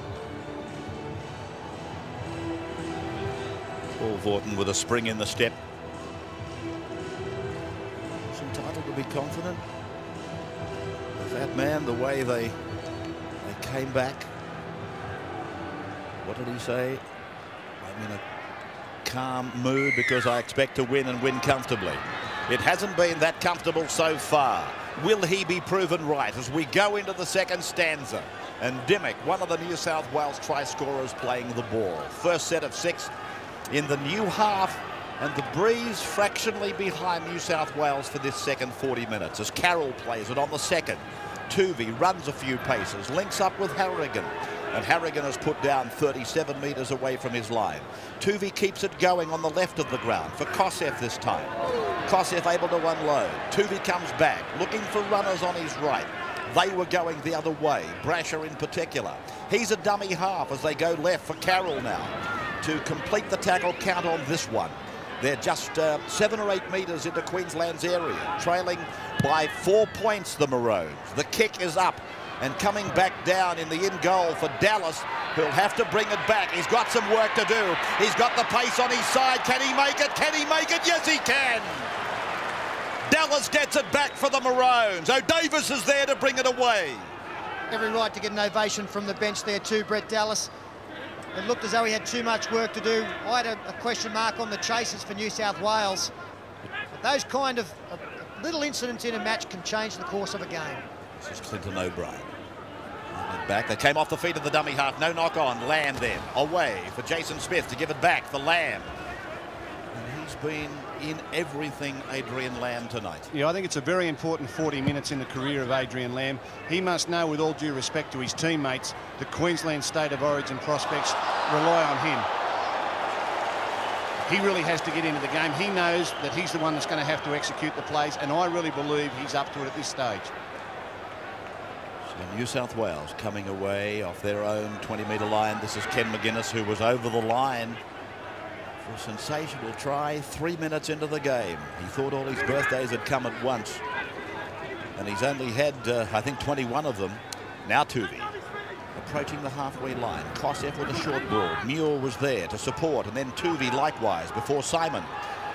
Paul Vaughton with a spring in the step. He's entitled to be confident of that man, the way they came back. What did he say? I'm in a calm mood because I expect to win and win comfortably. It hasn't been that comfortable so far. Will he be proven right as we go into the second stanza? And Dimmock, one of the New South Wales try scorers, playing the ball. First set of 6 in the new half, and the breeze fractionally behind New South Wales for this second 40 minutes as Carroll plays it on the second. Tuvey runs a few paces, links up with Harrigan. And Harrigan has put down 37 metres away from his line. Tuvey keeps it going on the left of the ground for Koseff this time. Koseff able to unload. Tuvey comes back, looking for runners on his right. They were going the other way, Brasher in particular. He's a dummy half as they go left for Carroll now to complete the tackle count on this one. They're just 7 or 8 metres into Queensland's area, trailing by 4 points, the Maroons. The kick is up and coming back down in the in goal for Dallas, who'll have to bring it back. He's got some work to do. He's got the pace on his side. Can he make it? Can he make it? Yes, he can. Dallas gets it back for the Maroons. O'Davis is there to bring it away. Every right to get an ovation from the bench there too, Brett Dallas. It looked as though he had too much work to do. I had a question mark on the chasers for New South Wales. But those kind of little incidents in a match can change the course of a game. This is Clinton O'Brien. Back. They came off the feet of the dummy half. No knock on. Lamb then. Away for Jason Smith to give it back for Lamb. And he's been in everything, Adrian Lamb, tonight. Yeah, I think it's a very important 40 minutes in the career of Adrian Lamb. He must know, with all due respect to his teammates, the Queensland State of Origin prospects rely on him. He really has to get into the game. He knows that he's the one that's going to have to execute the plays, and I really believe he's up to it at this stage. So New South Wales coming away off their own 20-metre line. This is Ken McGuinness, who was over the line for a sensational try 3 minutes into the game. He thought all his birthdays had come at once, and he's only had, I think, 21 of them. Now Tuvey approaching the halfway line. Koseff with a short ball. Muir was there to support, and then Tuvey likewise before Simon.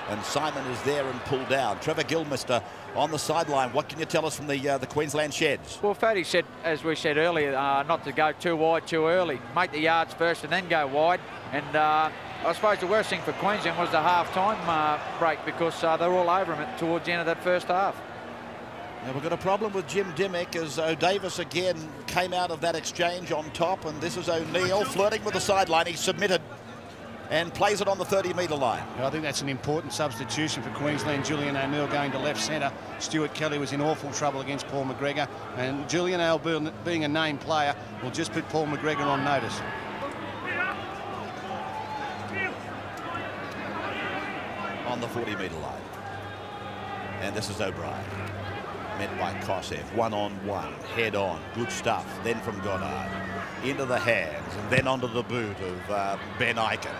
And Simon is there and pulled down. Trevor Gilmister on the sideline. What can you tell us from the Queensland sheds? Well, Fatty said, as we said earlier, not to go too wide too early. Make the yards first and then go wide. And I suppose the worst thing for Queensland was the half-time break, because they're all over him towards the end of that first half. Now we've got a problem with Jim Dimmick as O'Davis again came out of that exchange on top, and this is O'Neill flirting with the sideline. He's submitted and plays it on the 30-metre line. I think that's an important substitution for Queensland. Julian O'Neill going to left centre. Stuart Kelly was in awful trouble against Paul McGregor, and Julian O'Neill, being a named player, will just put Paul McGregor on notice. On the 40-metre line. And this is O'Brien. Met by Koseff. One-on-one. Head-on. Good stuff. Then from Goddard. Into the hands. And then onto the boot of Ben Ikin.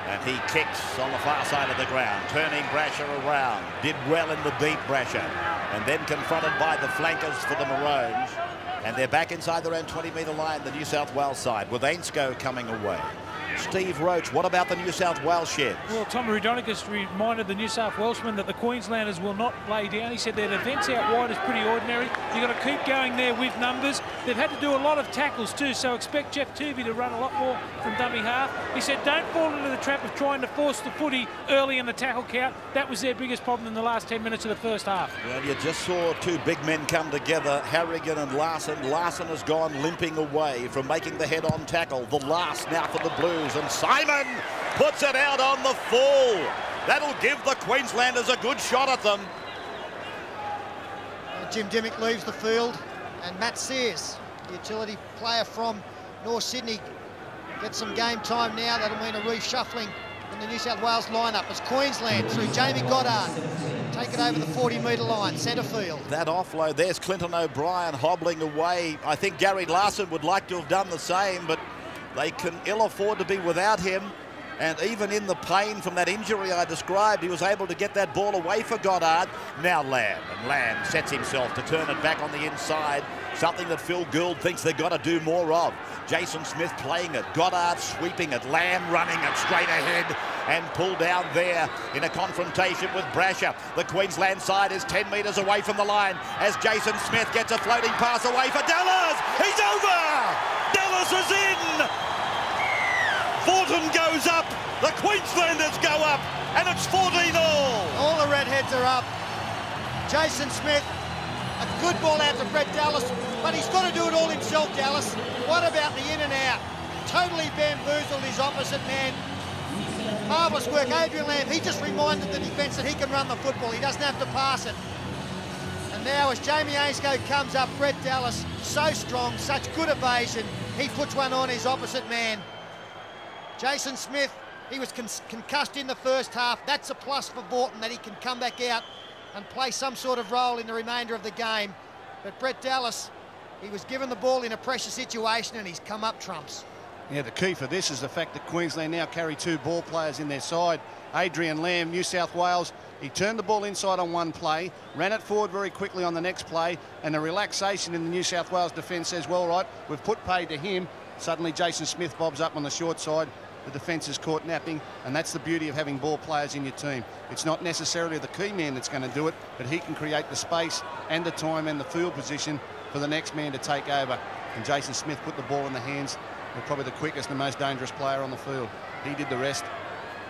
And he kicks on the far side of the ground. Turning Brasher around. Did well in the beat, Brasher. And then confronted by the flankers for the Maroons. And they're back inside their own 20-metre line, the New South Wales side, with Ainscough coming away. Steve Roach, what about the New South Wales shed? Well, Tommy Raudonikis reminded the New South Welshmen that the Queenslanders will not lay down. He said their defence out wide is pretty ordinary. You've got to keep going there with numbers. They've had to do a lot of tackles too, so expect Jeff Tuvey to run a lot more from dummy half. He said don't fall into the trap of trying to force the footy early in the tackle count. That was their biggest problem in the last 10 minutes of the first half. Well, you just saw two big men come together, Harrigan and Larson. Larson has gone limping away from making the head-on tackle. The last now for the Blues. And Simon puts it out on the full. That'll give the Queenslanders a good shot at them. Jim Dimmick leaves the field, and Matt Sears, the utility player from North Sydney, gets some game time now. That'll mean a reshuffling in the New South Wales lineup as Queensland through Jamie Goddard take it over the 40-metre line, centre field. That offload, there's Clinton O'Brien hobbling away. I think Gary Larson would like to have done the same, but they can ill afford to be without him. And even in the pain from that injury I described, he was able to get that ball away for Goddard. Now Lamb, and Lamb sets himself to turn it back on the inside, something that Phil Gould thinks they've got to do more of. Jason Smith playing it, Goddard sweeping it, Lamb running it straight ahead and pulled down there in a confrontation with Brasher. The Queensland side is 10 metres away from the line as Jason Smith gets a floating pass away for Dallas. He's over! Dallas is in! Fortin goes up, the Queenslanders go up, and it's 14 all. All the redheads are up. Jason Smith, a good ball out to Brett Dallas, but he's got to do it all himself, Dallas. What about the in and out? Totally bamboozled his opposite man. Marvellous work. Adrian Lamb, he just reminded the defence that he can run the football. He doesn't have to pass it. And And now as Jamie Ainscough comes up, Brett Dallas, so strong, such good evasion. He puts one on his opposite man. Jason Smith, he was concussed in the first half. That's a plus for Borton, that he can come back out and play some sort of role in the remainder of the game. But Brett Dallas, he was given the ball in a pressure situation and he's come up trumps. Yeah, the key for this is the fact that Queensland now carry 2 ball players in their side. Adrian Lamb, New South Wales, he turned the ball inside on one play, ran it forward very quickly on the next play, and the relaxation in the New South Wales defence says, well, right, we've put pay to him. Suddenly Jason Smith bobs up on the short side. The defence is caught napping, and that's the beauty of having ball players in your team. It's not necessarily the key man that's going to do it, but he can create the space and the time and the field position for the next man to take over. And Jason Smith put the ball in the hands of probably the quickest and most dangerous player on the field. He did the rest.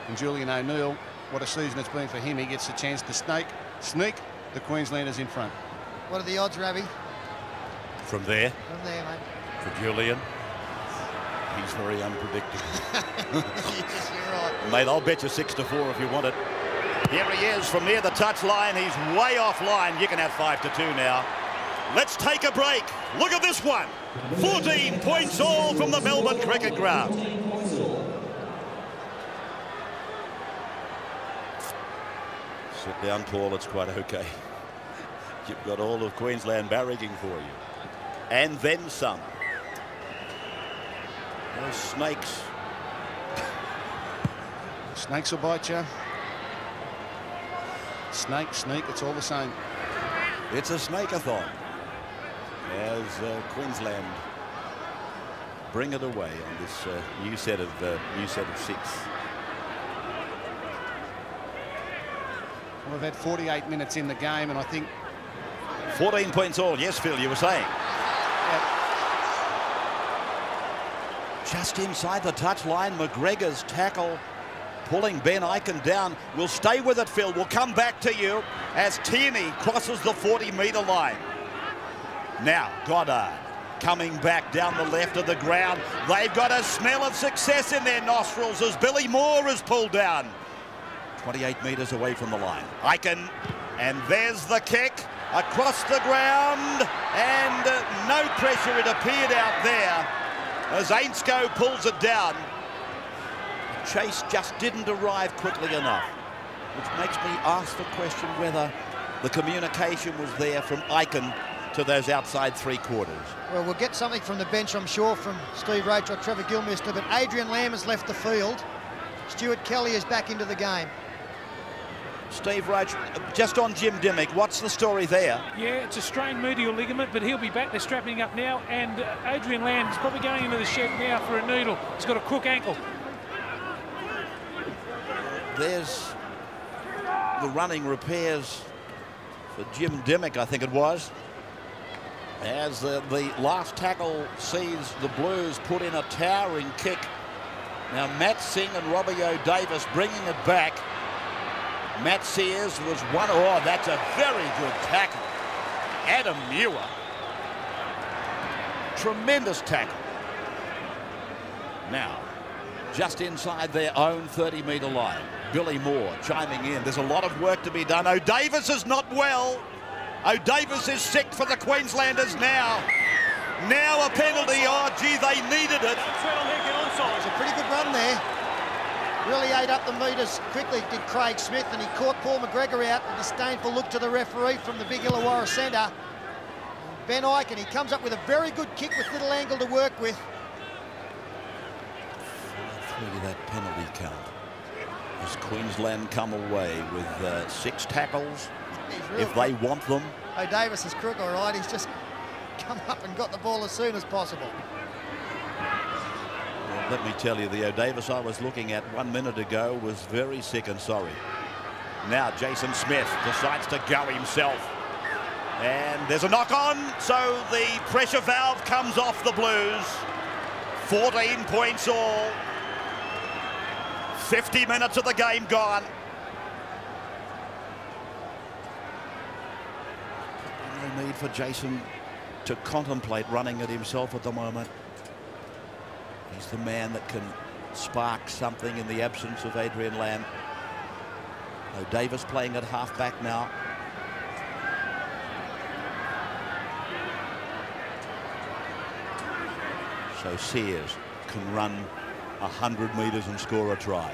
And Julian O'Neill, what a season it's been for him. He gets a chance to sneak the Queenslanders in front. What are the odds, Ravi? From there? From there, mate. For Julian. He's very unpredictable. Yes, you're right. Mate, I'll bet you 6-4 if you want it. Here he is from near the touch line. He's way offline. You can have 5-2 now. Let's take a break. Look at this one. 14 points all from the Melbourne Cricket Ground. Sit down, Paul. It's quite okay. You've got all of Queensland barraging for you. And then some. Those snakes. Snakes will bite you. Snake, sneak, it's all the same. It's a snake-a-thon as Queensland bring it away on this new set of 6. We've had 48 minutes in the game, and I think 14 points all. Yes, Phil, you were saying. Just inside the touch line, McGregor's tackle pulling Ben Ikin down. We'll stay with it, Phil. We'll come back to you as Tierney crosses the 40-metre line. Now, Goddard coming back down the left of the ground. They've got a smell of success in their nostrils as Billy Moore is pulled down. 28 metres away from the line. Ikin, and there's the kick across the ground, and no pressure, it appeared out there as Ainscough pulls it down. Chase just didn't arrive quickly enough, which makes me ask the question whether the communication was there from Ikin to those outside 3 quarters. Well, we'll get something from the bench, I'm sure, from Steve Roach or Trevor Gilmister, but Adrian Lamb has left the field. Stuart Kelly is back into the game. Steve Roach, just on Jim Dimmick, what's the story there? Yeah, it's a strained medial ligament, but he'll be back. They're strapping up now, and Adrian Lamb is probably going into the shed now for a needle. He's got a crook ankle. There's the running repairs for Jim Dimmick, I think it was, as the last tackle sees the Blues put in a towering kick. Now Matt Singh and Robbie O'Davis bringing it back. Matt Sears was one. Oh, that's a very good tackle. Adam Muir. Tremendous tackle. Now, just inside their own 30-metre line, Billy Moore chiming in. There's a lot of work to be done. O'Davis is not well. O'Davis is sick for the Queenslanders now. Now a penalty. Oh, gee, they needed it. It's a pretty good run there. Really ate up the metres quickly, did Craig Smith, and he caught Paul McGregor out. A disdainful look to the referee from the big Illawarra centre. Ben Ikin, he comes up with a very good kick with little angle to work with. 3 that penalty count. As Queensland come away with 6 tackles, if they want them. O'Davis is crook, all right. He's just come up and got the ball as soon as possible. Let me tell you, the O'Davis I was looking at 1 minute ago was very sick and sorry. Now Jason Smith decides to go himself. And there's a knock on, so the pressure valve comes off the Blues. 14 points all. 50 minutes of the game gone. No need for Jason to contemplate running it himself at the moment. He's the man that can spark something in the absence of Adrian Lamb. O'Davis playing at half-back now. So Sears can run 100 metres and score a try.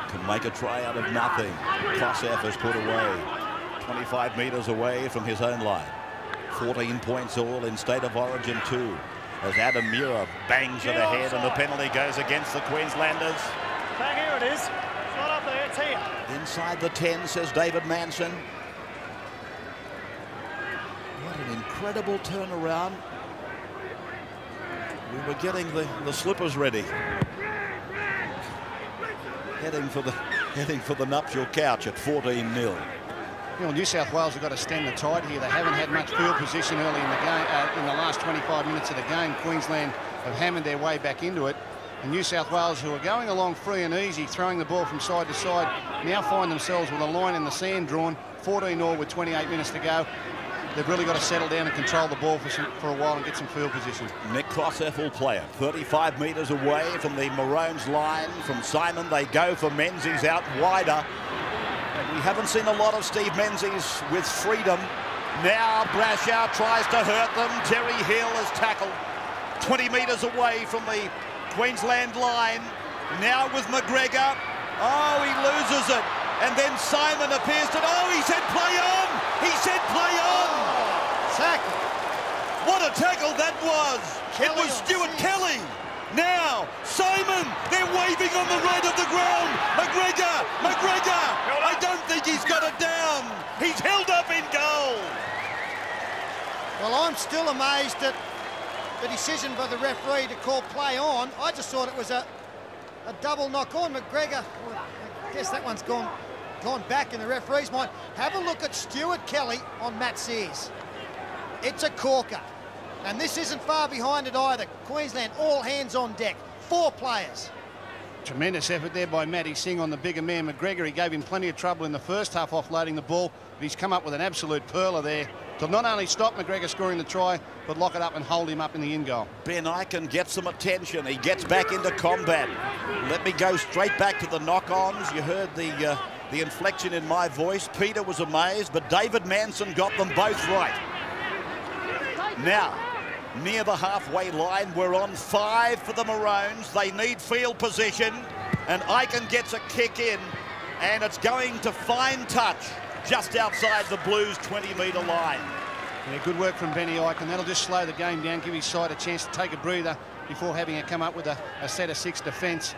Can make a try out of nothing. Kosef is put away. 25 metres away from his own line. 14 points all in State of Origin 2. As Adam Muir bangs it ahead and the penalty goes against the Queenslanders. Bang, here it is. It's not up there, it's here. Inside the 10, says David Manson. What an incredible turnaround. We were getting the slippers ready. Heading for the nuptial couch at 14-0. You know, New South Wales have got to stem the tide here. They haven't had much field position early in the game. In the last 25 minutes of the game, Queensland have hammered their way back into it. And New South Wales, who are going along free and easy, throwing the ball from side to side, now find themselves with a line in the sand drawn. 14-all with 28 minutes to go. They've really got to settle down and control the ball for a while and get some field position. Nick Kosef will play it. 35 metres away from the Maroons line. From Simon, they go for Menzies out wider. We haven't seen a lot of Steve Menzies with freedom. Now Brashow tries to hurt them. Terry Hill is tackled 20 metres away from the Queensland line. Now with McGregor. Oh, he loses it. And then Simon appears to... Oh, he said play on! He said play on! Tackle. What a tackle that was! It was Stuart Kelly. Now, Simon, they're waving on the right of the ground. McGregor! I don't think he's got it down. He's held up in goal. Well, I'm still amazed at the decision by the referee to call play on. I just thought it was a double knock on. McGregor, well, I guess that one's gone back in the referee's mind. Have a look at Stuart Kelly on Matt Sears. It's a corker. And this isn't far behind it either. Queensland, all hands on deck. 4 players. Tremendous effort there by Matty Singh on the bigger man, McGregor. He gave him plenty of trouble in the first half offloading the ball, but he's come up with an absolute perler there to not only stop McGregor scoring the try, but lock it up and hold him up in the in goal. Ben Ikin gets some attention. He gets back into combat. Let me go straight back to the knock-ons. You heard the inflection in my voice. Peter was amazed, but David Manson got them both right. Now, near the halfway line, we're on 5 for the Maroons. They need field position, and Ikin gets a kick in, and it's going to fine touch just outside the Blues' 20-metre line. Yeah, good work from Benny Ikin. That'll just slow the game down, give his side a chance to take a breather before having it come up with a set of 6 defence.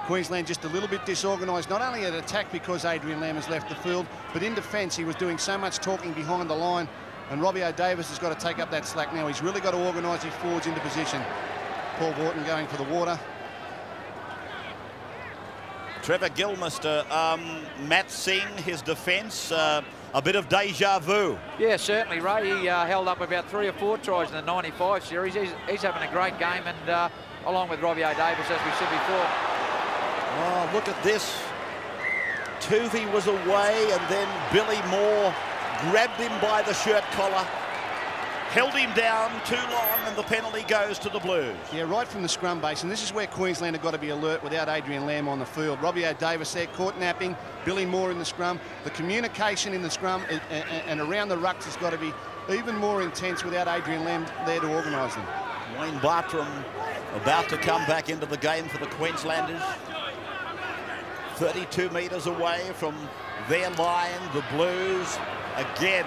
Queensland just a little bit disorganised, not only at attack because Adrian Lam has left the field, but in defence he was doing so much talking behind the line. And Robbie O'Davis has got to take up that slack now. He's really got to organise his forwards into position. Paul Vorton going for the water. Trevor Gilmister, Matt Singh, his defence, a bit of deja vu. Yeah, certainly, Ray. He held up about 3 or 4 tries in the 95 series. He's having a great game, and along with Robbie O'Davis, as we said before. Oh, look at this. Tuvey was away, and then Billy Moore grabbed him by the shirt collar, held him down too long, and the penalty goes to the Blues. Yeah, right from the scrum base, and this is where Queensland have got to be alert without Adrian Lam on the field. Robbie O'Davis there, caught napping, Billy Moore in the scrum. The communication in the scrum and around the rucks has got to be even more intense without Adrian Lam there to organise them. Wayne Bartram about to come back into the game for the Queenslanders. 32 metres away from their line, the Blues again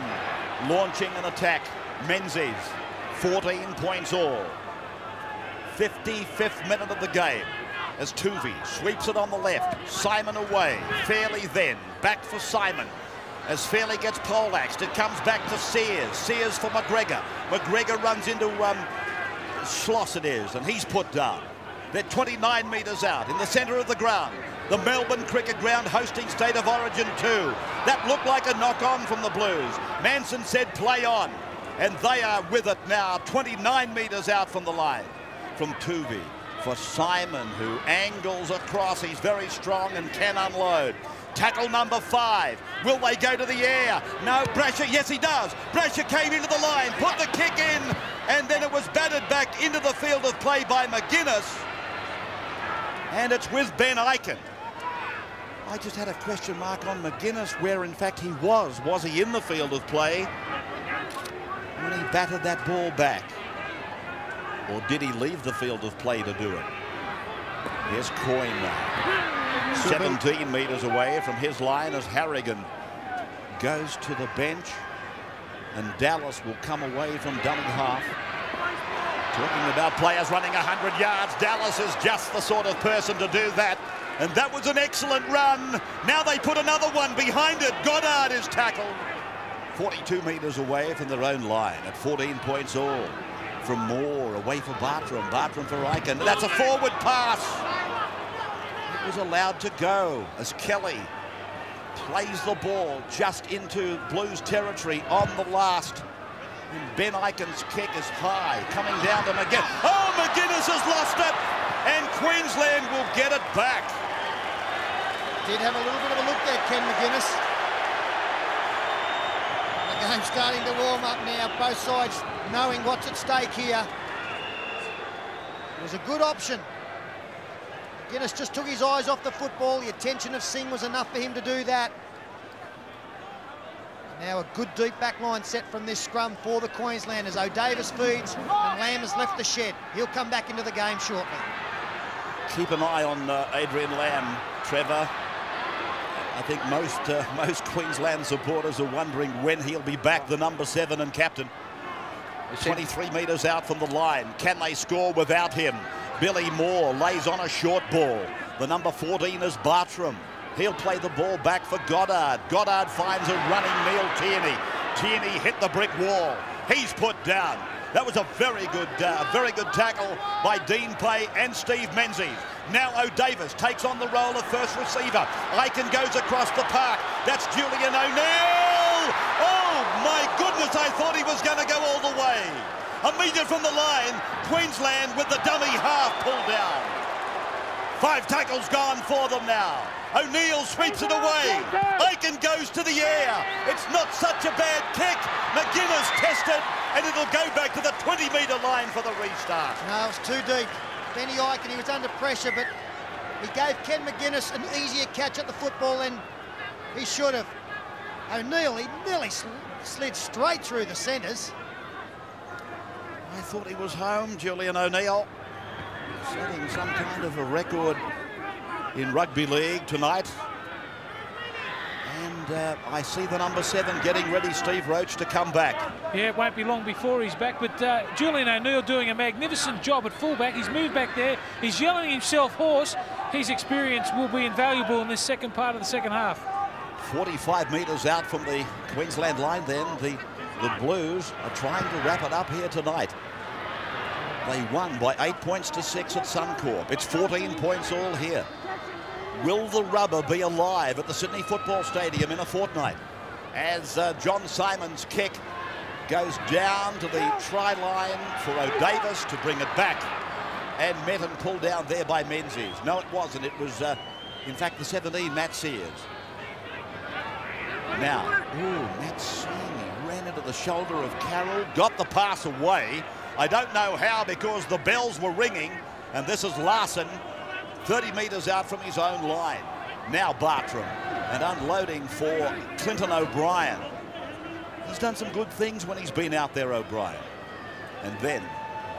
launching an attack. Menzies, 14 points all. 55th minute of the game as Tuvey sweeps it on the left. Simon away. Fairley then back for Simon. As Fairley gets poleaxed, it comes back to Sears. Sears for McGregor. McGregor runs into Schloss, it is, and he's put down. They're 29 metres out in the centre of the ground. The Melbourne Cricket Ground hosting State of Origin 2. That looked like a knock-on from the Blues. Manson said play on, and they are with it now, 29 metres out from the line. From Tuvey for Simon, who angles across. He's very strong and can unload. Tackle number 5. Will they go to the air? No, Brasher, yes he does. Brasher came into the line, put the kick in, and then it was batted back into the field of play by McGuinness. And it's with Ben Ikin. I just had a question mark on McGuinness, where in fact he was. Was he in the field of play when he batted that ball back? Or did he leave the field of play to do it? Here's Coyne now. 17 metres away from his line as Harrigan goes to the bench. And Dallas will come away from dummy half. Talking about players running 100 yards. Dallas is just the sort of person to do that. And that was an excellent run. Now they put another one behind it. Goddard is tackled. 42 metres away from their own line at 14 points all. From Moore, away for Bartram. Bartram for Eichen. That's a forward pass. It was allowed to go as Kelly plays the ball just into Blues territory on the last. And Ben Eichen's kick is high, coming down to McGuinness. Oh, McGuinness has lost it, and Queensland will get it back. Did have a little bit of a look there, Ken McGuinness. The game's starting to warm up now, both sides knowing what's at stake here. It was a good option. McGuinness just took his eyes off the football. The attention of Singh was enough for him to do that. Now a good deep back line set from this scrum for the Queenslanders. O'Davis feeds and Lamb has left the shed. He'll come back into the game shortly. Keep an eye on Adrian Lamb, Trevor. I think most Queensland supporters are wondering when he'll be back, the number 7 and captain. 23 metres out from the line. Can they score without him? Billy Moore lays on a short ball. The number 14 is Bartram. He'll play the ball back for Goddard. Goddard finds a running Neil Tierney. Tierney hit the brick wall. He's put down. That was a very good tackle by Dean Pay and Steve Menzies. Now O'Davis takes on the role of first receiver. Eichen goes across the park. That's Julian O'Neill. Oh my goodness, I thought he was going to go all the way. A metre from the line, Queensland with the dummy half pulled down. 5 tackles gone for them now. O'Neill sweeps it away. Eichen goes to the air. It's not such a bad kick. McGuinness tested, and it'll go back to the 20-metre line for the restart. No, it's too deep. Benny Eichen, he was under pressure, but he gave Ken McGuinness an easier catch at the football than he should have. O'Neill, he nearly slid straight through the centres. I thought he was home, Julian O'Neill. Setting some kind of a record in rugby league tonight. And I see the number 7 getting ready, Steve Roach, to come back. Yeah, it won't be long before he's back, but Julian O'Neill doing a magnificent job at fullback. He's moved back there. He's yelling himself hoarse. His experience will be invaluable in this second part of the second half. 45 metres out from the Queensland line then. The Blues are trying to wrap it up here tonight. They won by 8 points to 6 at Suncorp. It's 14 points all here. Will the rubber be alive at the Sydney Football Stadium in a fortnight? As John Simon's kick goes down to the try line for O'Davis to bring it back. And met and pulled down there by Menzies. No, it wasn't. It was, in fact, the 17, Matt Sears. Now, Matt Sears ran into the shoulder of Carroll, got the pass away. I don't know how, because the bells were ringing, and this is Larson, 30 metres out from his own line. Now Bartram, and unloading for Clinton O'Brien. He's done some good things when he's been out there, O'Brien. And then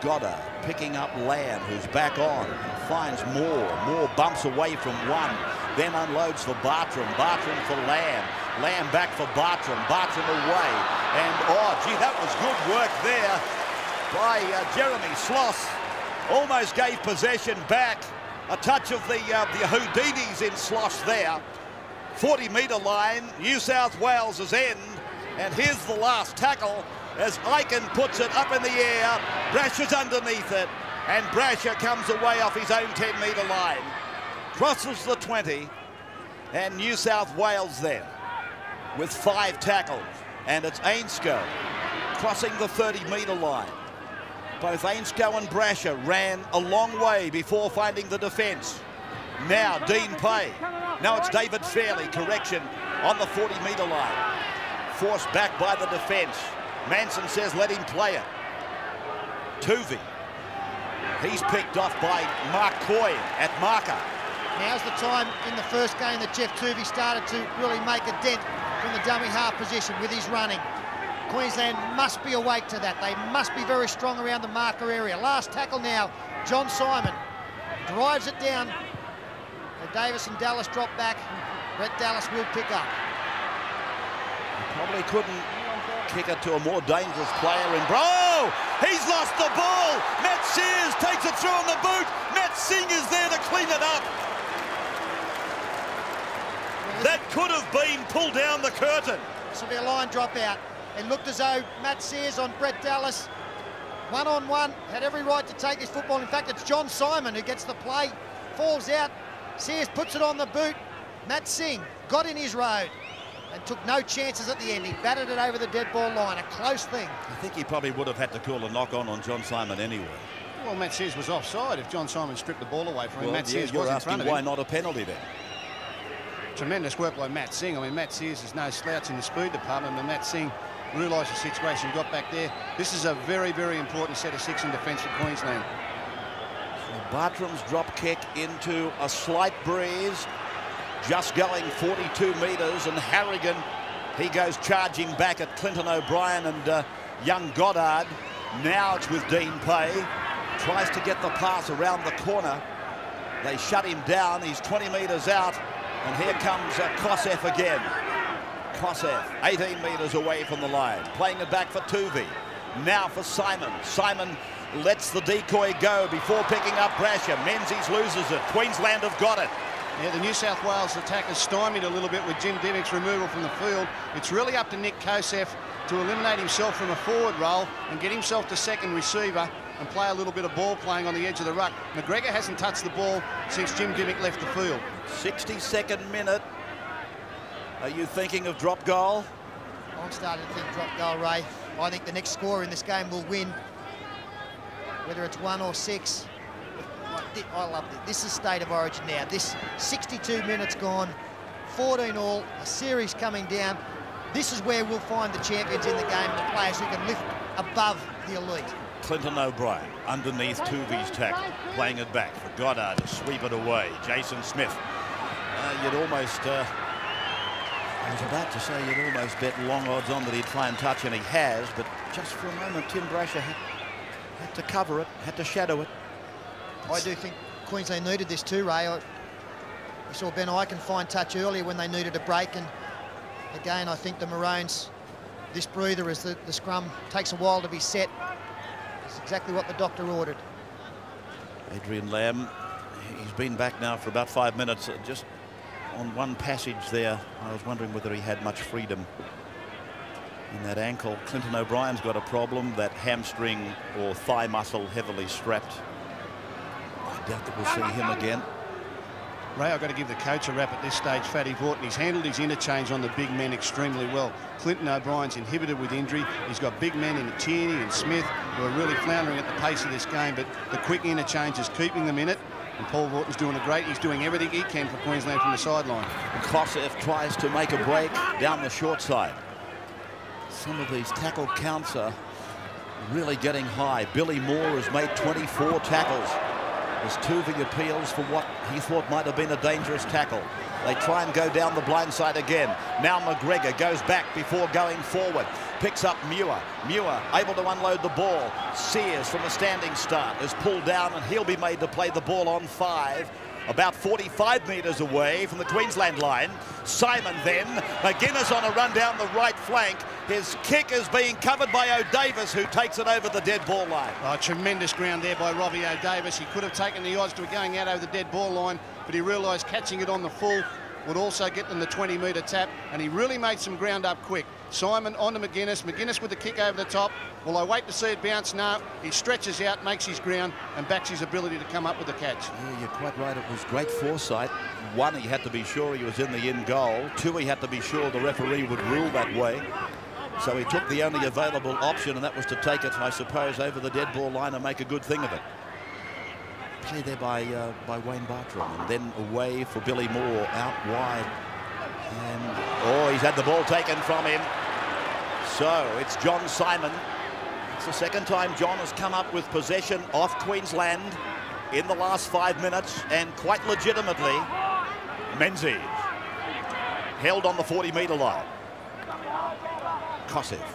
Goddard picking up Lamb, who's back on, finds Moore. Moore bumps away from one, then unloads for Bartram. Bartram for Lamb. Lamb back for Bartram. Bartram away. And, oh, gee, that was good work there by Jeremy Sloss. Almost gave possession back. A touch of the Houdinis in Sloss there. 40-metre line, New South Wales' end. And here's the last tackle as Eichen puts it up in the air. Brasher's underneath it. And Brasher comes away off his own 10-metre line. Crosses the 20. And New South Wales then with 5 tackles. And it's Ainscough crossing the 30-metre line. Both Ainscough and Brasher ran a long way before finding the defence. Now Dean Pay. Now it's David Fairley, correction, on the 40-metre line. Forced back by the defence. Manson says let him play it. Tuvey. He's picked off by Mark Coyne at marker. Now's the time in the first game that Jeff Tuvey started to really make a dent from the dummy half position with his running. Queensland must be awake to that. They must be very strong around the marker area. Last tackle now, John Simon drives it down. Davis and Dallas drop back. Brett Dallas will pick up. Probably couldn't kick it to a more dangerous player in Bro. He's lost the ball. Matt Sears takes it through on the boot. Matt Singh is there to clean it up. That could have been pulled down the curtain. This will be a line dropout. It looked as though Matt Sears on Brett Dallas, one-on-one, had every right to take this football. In fact, it's John Simon who gets the play, falls out. Sears puts it on the boot. Matt Singh got in his road and took no chances at the end. He batted it over the dead ball line, a close thing. I think he probably would have had to call a knock-on John Simon anyway. Well, Matt Sears was offside if John Simon stripped the ball away from him. Matt Sears was in front of him. Why not a penalty then? Tremendous work by Matt Singh. I mean, Matt Sears is no slouch in the speed department, but Matt Singh realised the situation, got back there. This is a very, very important set of 6 in defence for Queensland. So Bartram's drop kick into a slight breeze, just going 42 metres, and Harrigan, he goes charging back at Clinton O'Brien and young Goddard. Now it's with Dean Pay. Tries to get the pass around the corner. They shut him down. He's 20 metres out. And here comes Kosef again. Kosef, 18 metres away from the line. Playing it back for Tuvey. Now for Simon. Simon lets the decoy go before picking up Brasher. Menzies loses it. Queensland have got it. Yeah, the New South Wales attack is stymied a little bit with Jim Dimmick's removal from the field. It's really up to Nick Kosef to eliminate himself from a forward role and get himself to second receiver and play a little bit of ball playing on the edge of the ruck. McGregor hasn't touched the ball since Jim Dimmick left the field. 62nd minute. Are you thinking of drop goal? I'm starting to think drop goal, Ray. I think the next scorer in this game will win, whether it's 1 or 6. I love it. This is State of Origin now. This 62 minutes gone, 14 all, a series coming down. This is where we'll find the champions in the game, the players who can lift above the elite. Clinton O'Brien underneath Tuvey's tackle, playing it back for Goddard to sweep it away. Jason Smith. You'd almost, I was about to say you'd almost bet long odds on that he'd try and touch, and he has, but just for a moment Tim Brasher had to cover it, had to shadow it. I do think Queensland needed this too, Ray. We saw Ben Ikin find touch earlier when they needed a break, and again I think the Maroons, this breather as the scrum takes a while to be set. It's exactly what the doctor ordered. Adrian Lamb, he's been back now for about 5 minutes. Just on one passage there, I was wondering whether he had much freedom in that ankle. Clinton O'Brien's got a problem, that hamstring or thigh muscle heavily strapped. I doubt that we'll see him again. Ray, I've got to give the coach a rap at this stage, Fatty Vaughton. He's handled his interchange on the big men extremely well. Clinton O'Brien's inhibited with injury. He's got big men in Tierney and Smith who are really floundering at the pace of this game, but the quick interchange is keeping them in it. And Paul Vaughton's doing he's doing everything he can for Queensland from the sideline. Kosef tries to make a break down the short side. Some of these tackle counts are really getting high. Billy Moore has made 24 tackles as Tuvey appeals for what he thought might have been a dangerous tackle. They try and go down the blind side again. Now McGregor goes back before going forward. Picks up Muir. Muir able to unload the ball. Sears from a standing start is pulled down, and he'll be made to play the ball on 5. About 45 metres away from the Queensland line. Simon then. McGuinness on a run down the right flank. His kick is being covered by O'Davis, who takes it over the dead ball line. Oh, tremendous ground there by Robbie O'Davis. He could have taken the odds to going out over the dead ball line, but he realised catching it on the full would also get them the 20-metre tap, and he really made some ground up quick. Simon onto McGuinness. McGuinness with the kick over the top. Will I wait to see it bounce? No. He stretches out, makes his ground, and backs his ability to come up with the catch. Yeah, you're quite right. It was great foresight. 1, he had to be sure he was in the in goal. 2, he had to be sure the referee would rule that way. So he took the only available option, and that was to take it, I suppose, over the dead ball line and make a good thing of it. Play there by Wayne Bartram, and then away for Billy Moore out wide. And he's had the ball taken from him. So it's John Simon. It's the second time John has come up with possession off Queensland in the last 5 minutes, and quite legitimately. Menzies held on the 40-metre line. Kosef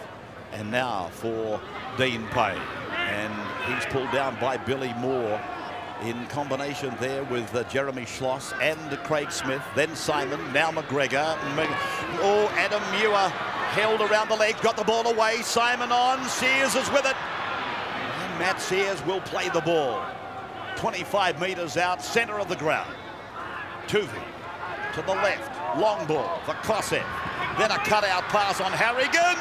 And now for Dean Pay. And he's pulled down by Billy Moore in combination there with Jeremy Schloss and Craig Smith. Then Simon, now McGregor. Adam Muir held around the leg, got the ball away. Simon on, Sears is with it. And Matt Sears will play the ball. 25 metres out, centre of the ground. Tuvey to the left, long ball for Kosseff. Then a cutout pass on Harrigan.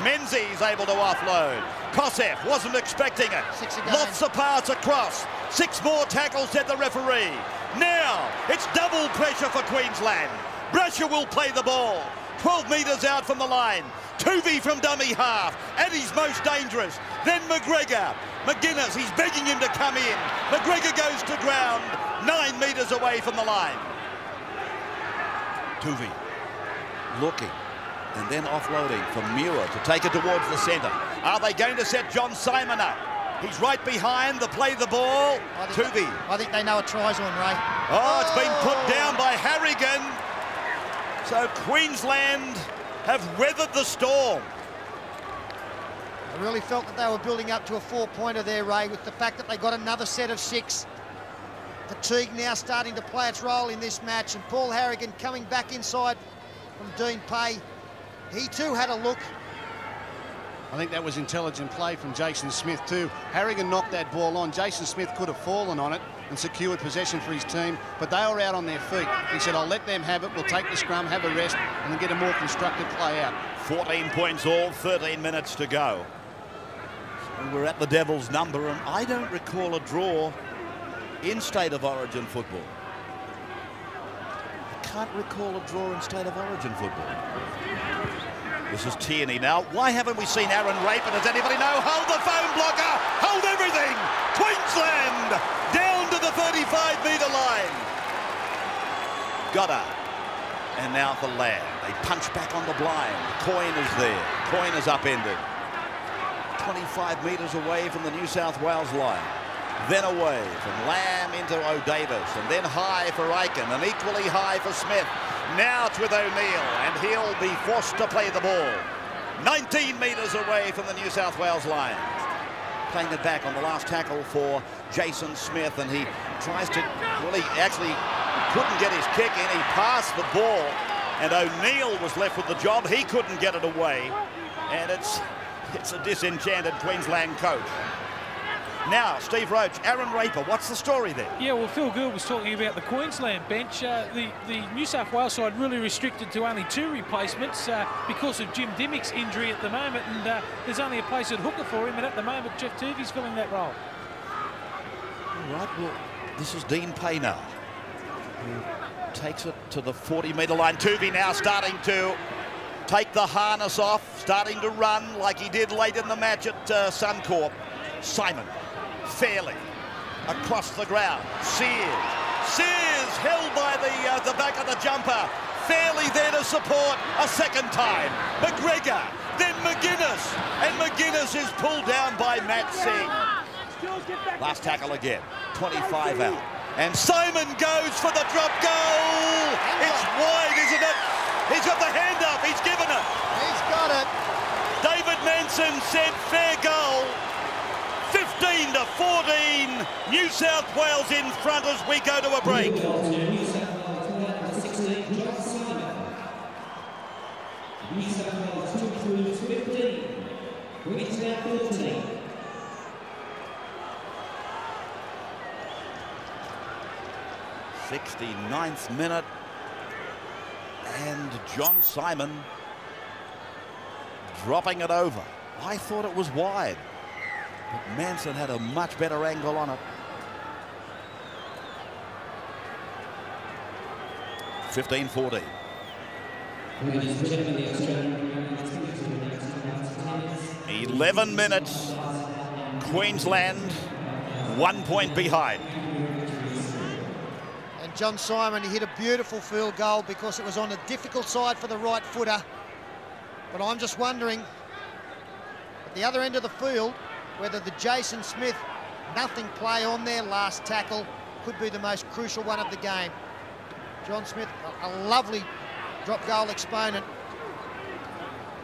Menzies able to offload. Kosseff wasn't expecting it. Lots of pass across. 6 more tackles, said the referee. Now it's double pressure for Queensland. Brasher will play the ball. 12 metres out from the line. Tuvey from dummy half. At his most dangerous. Then McGregor. McGuinness, he's begging him to come in. McGregor goes to ground. 9 metres away from the line. Tuvey looking and then offloading for Muir to take it towards the centre. Are they going to set John Simon up? He's right behind the play the ball. Tuvey. I think they know a try's on, Ray. Oh, it's been put down by Harrigan. So Queensland have weathered the storm. I really felt that they were building up to a 4-pointer there, Ray, with the fact that they got another set of 6. Fatigue now starting to play its role in this match, and Paul Harrigan coming back inside from Dean Pay. He too had a look. I think that was intelligent play from Jason Smith too. Harrigan knocked that ball on. Jason Smith could have fallen on it and secured possession for his team, but they were out on their feet. He said, I'll let them have it, we'll take the scrum, have a rest, and then get a more constructive play out. 14 points all, 13 minutes to go. And we're at the Devils' number, and I don't recall a draw in State of Origin football. I can't recall a draw in State of Origin football. This is Tierney now. Why haven't we seen Aaron Raper? Does anybody know? Hold the phone blocker! Hold everything! Queensland down to the 35-metre line. Goddard. And now for Ladd. They punch back on the blind. Coyne is there. Coyne is upended. 25 metres away from the New South Wales line. Then away from Lamb into O'Davis, and then high for Aiken, and equally high for Smith. Now it's with O'Neill, and he'll be forced to play the ball. 19 metres away from the New South Wales line. Playing it back on the last tackle for Jason Smith, and he tries to, well, he actually couldn't get his kick in. He passed the ball, and O'Neill was left with the job. He couldn't get it away, and it's a disenchanted Queensland coach. Now, Steve Roach, Aaron Raper, what's the story there? Yeah, well, Phil Gould was talking about the Queensland bench. The New South Wales side really restricted to only 2 replacements because of Jim Dimmick's injury at the moment, and there's only a place at hooker for him, and at the moment, Jeff Tuvey's filling that role. All right, well, this is Dean Pay now, who takes it to the 40-metre line. Tuvey now starting to take the harness off, starting to run like he did late in the match at Suncorp. Simon. Fairly across the ground. Sears held by the back of the jumper. Fairly there to support a second time. McGregor, then McGuinness, and McGuinness is pulled down by Matt Singh. Last tackle again. 25 out. And Simon goes for the drop goal. It's wide, isn't it? He's got the hand up. He's given it. He's got it. David Manson said fair goal. 15 to 14, New South Wales in front as we go to a break. New South Wales took through 15, Queensland 14. 69th minute, and John Simon dropping it over. I thought it was wide, but Manson had a much better angle on it. 15-14. 11 minutes. Queensland 1 point behind. And John Simon, he hit a beautiful field goal because it was on a difficult side for the right footer. But I'm just wondering, at the other end of the field, whether the Jason Smith nothing play on their last tackle could be the most crucial one of the game. John Smith, a lovely drop goal exponent.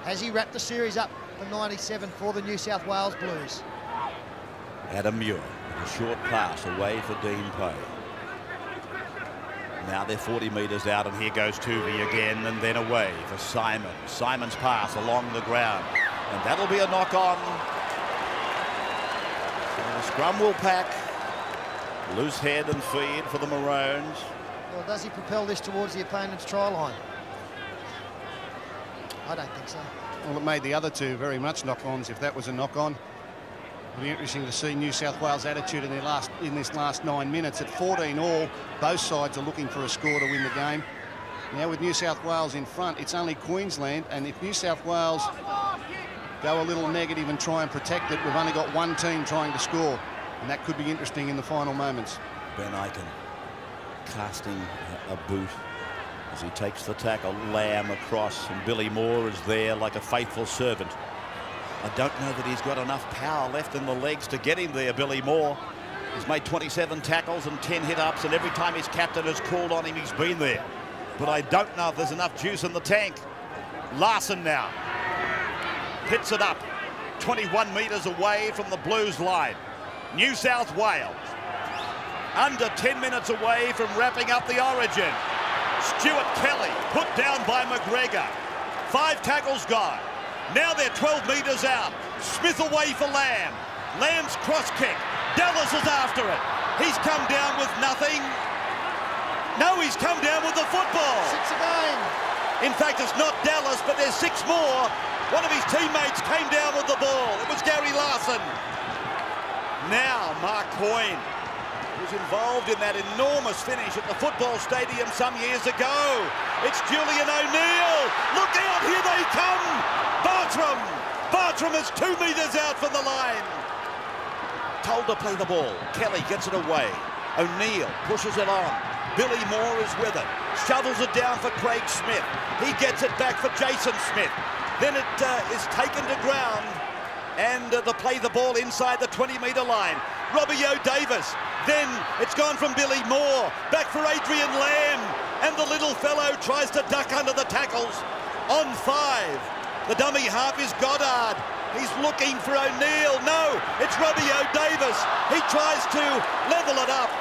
Has he wrapped the series up for 97 for the New South Wales Blues. Adam Muir, a short pass away for Dean Pay. Now they're 40 metres out, and here goes Tuvey again, and then away for Simon. Simon's pass along the ground, and that'll be a knock-on. So the scrum will pack. Loose head and feed for the Maroons. Well, does he propel this towards the opponent's try line? I don't think so. Well, it made the other two very much knock-ons, if that was a knock-on. It'll be interesting to see New South Wales' attitude in this last 9 minutes. At 14 all, both sides are looking for a score to win the game. Now with New South Wales in front, it's only Queensland, and if New South Wales go a little negative and try and protect it, we've only got one team trying to score, and that could be interesting in the final moments. Ben Ikin casting a boot as he takes the tackle. Lamb across, and Billy Moore is there like a faithful servant. I don't know that he's got enough power left in the legs to get him there, Billy Moore. He's made 27 tackles and 10 hit-ups, and every time his captain has called on him, he's been there. But I don't know if there's enough juice in the tank. Larson now hits it up, 21 metres away from the Blues line. New South Wales under 10 minutes away from wrapping up the Origin. Stuart Kelly put down by McGregor. 5 tackles gone. Now they're 12 metres out. Smith away for Lamb. Lamb's cross kick. Dallas is after it. He's come down with nothing. No, he's come down with the football. 6 again. In fact, it's not Dallas, but there's 6 more. One of his teammates came down with the ball. It was Gary Larson. Now Mark Coyne was involved in that enormous finish at the football stadium some years ago. It's Julian O'Neill. Look out, here they come. Bartram. Bartram is 2 metres out from the line. Told to play the ball. Kelly gets it away. O'Neill pushes it on. Billy Moore is with it. Shovels it down for Craig Smith. He gets it back for Jason Smith. Then it is taken to ground, and they play the ball inside the 20-metre line. Robbie O'Davis. Then it's gone from Billy Moore back for Adrian Lamb, and the little fellow tries to duck under the tackles. On 5, the dummy half is Goddard. He's looking for O'Neill. No, it's Robbie O'Davis. He tries to level it up,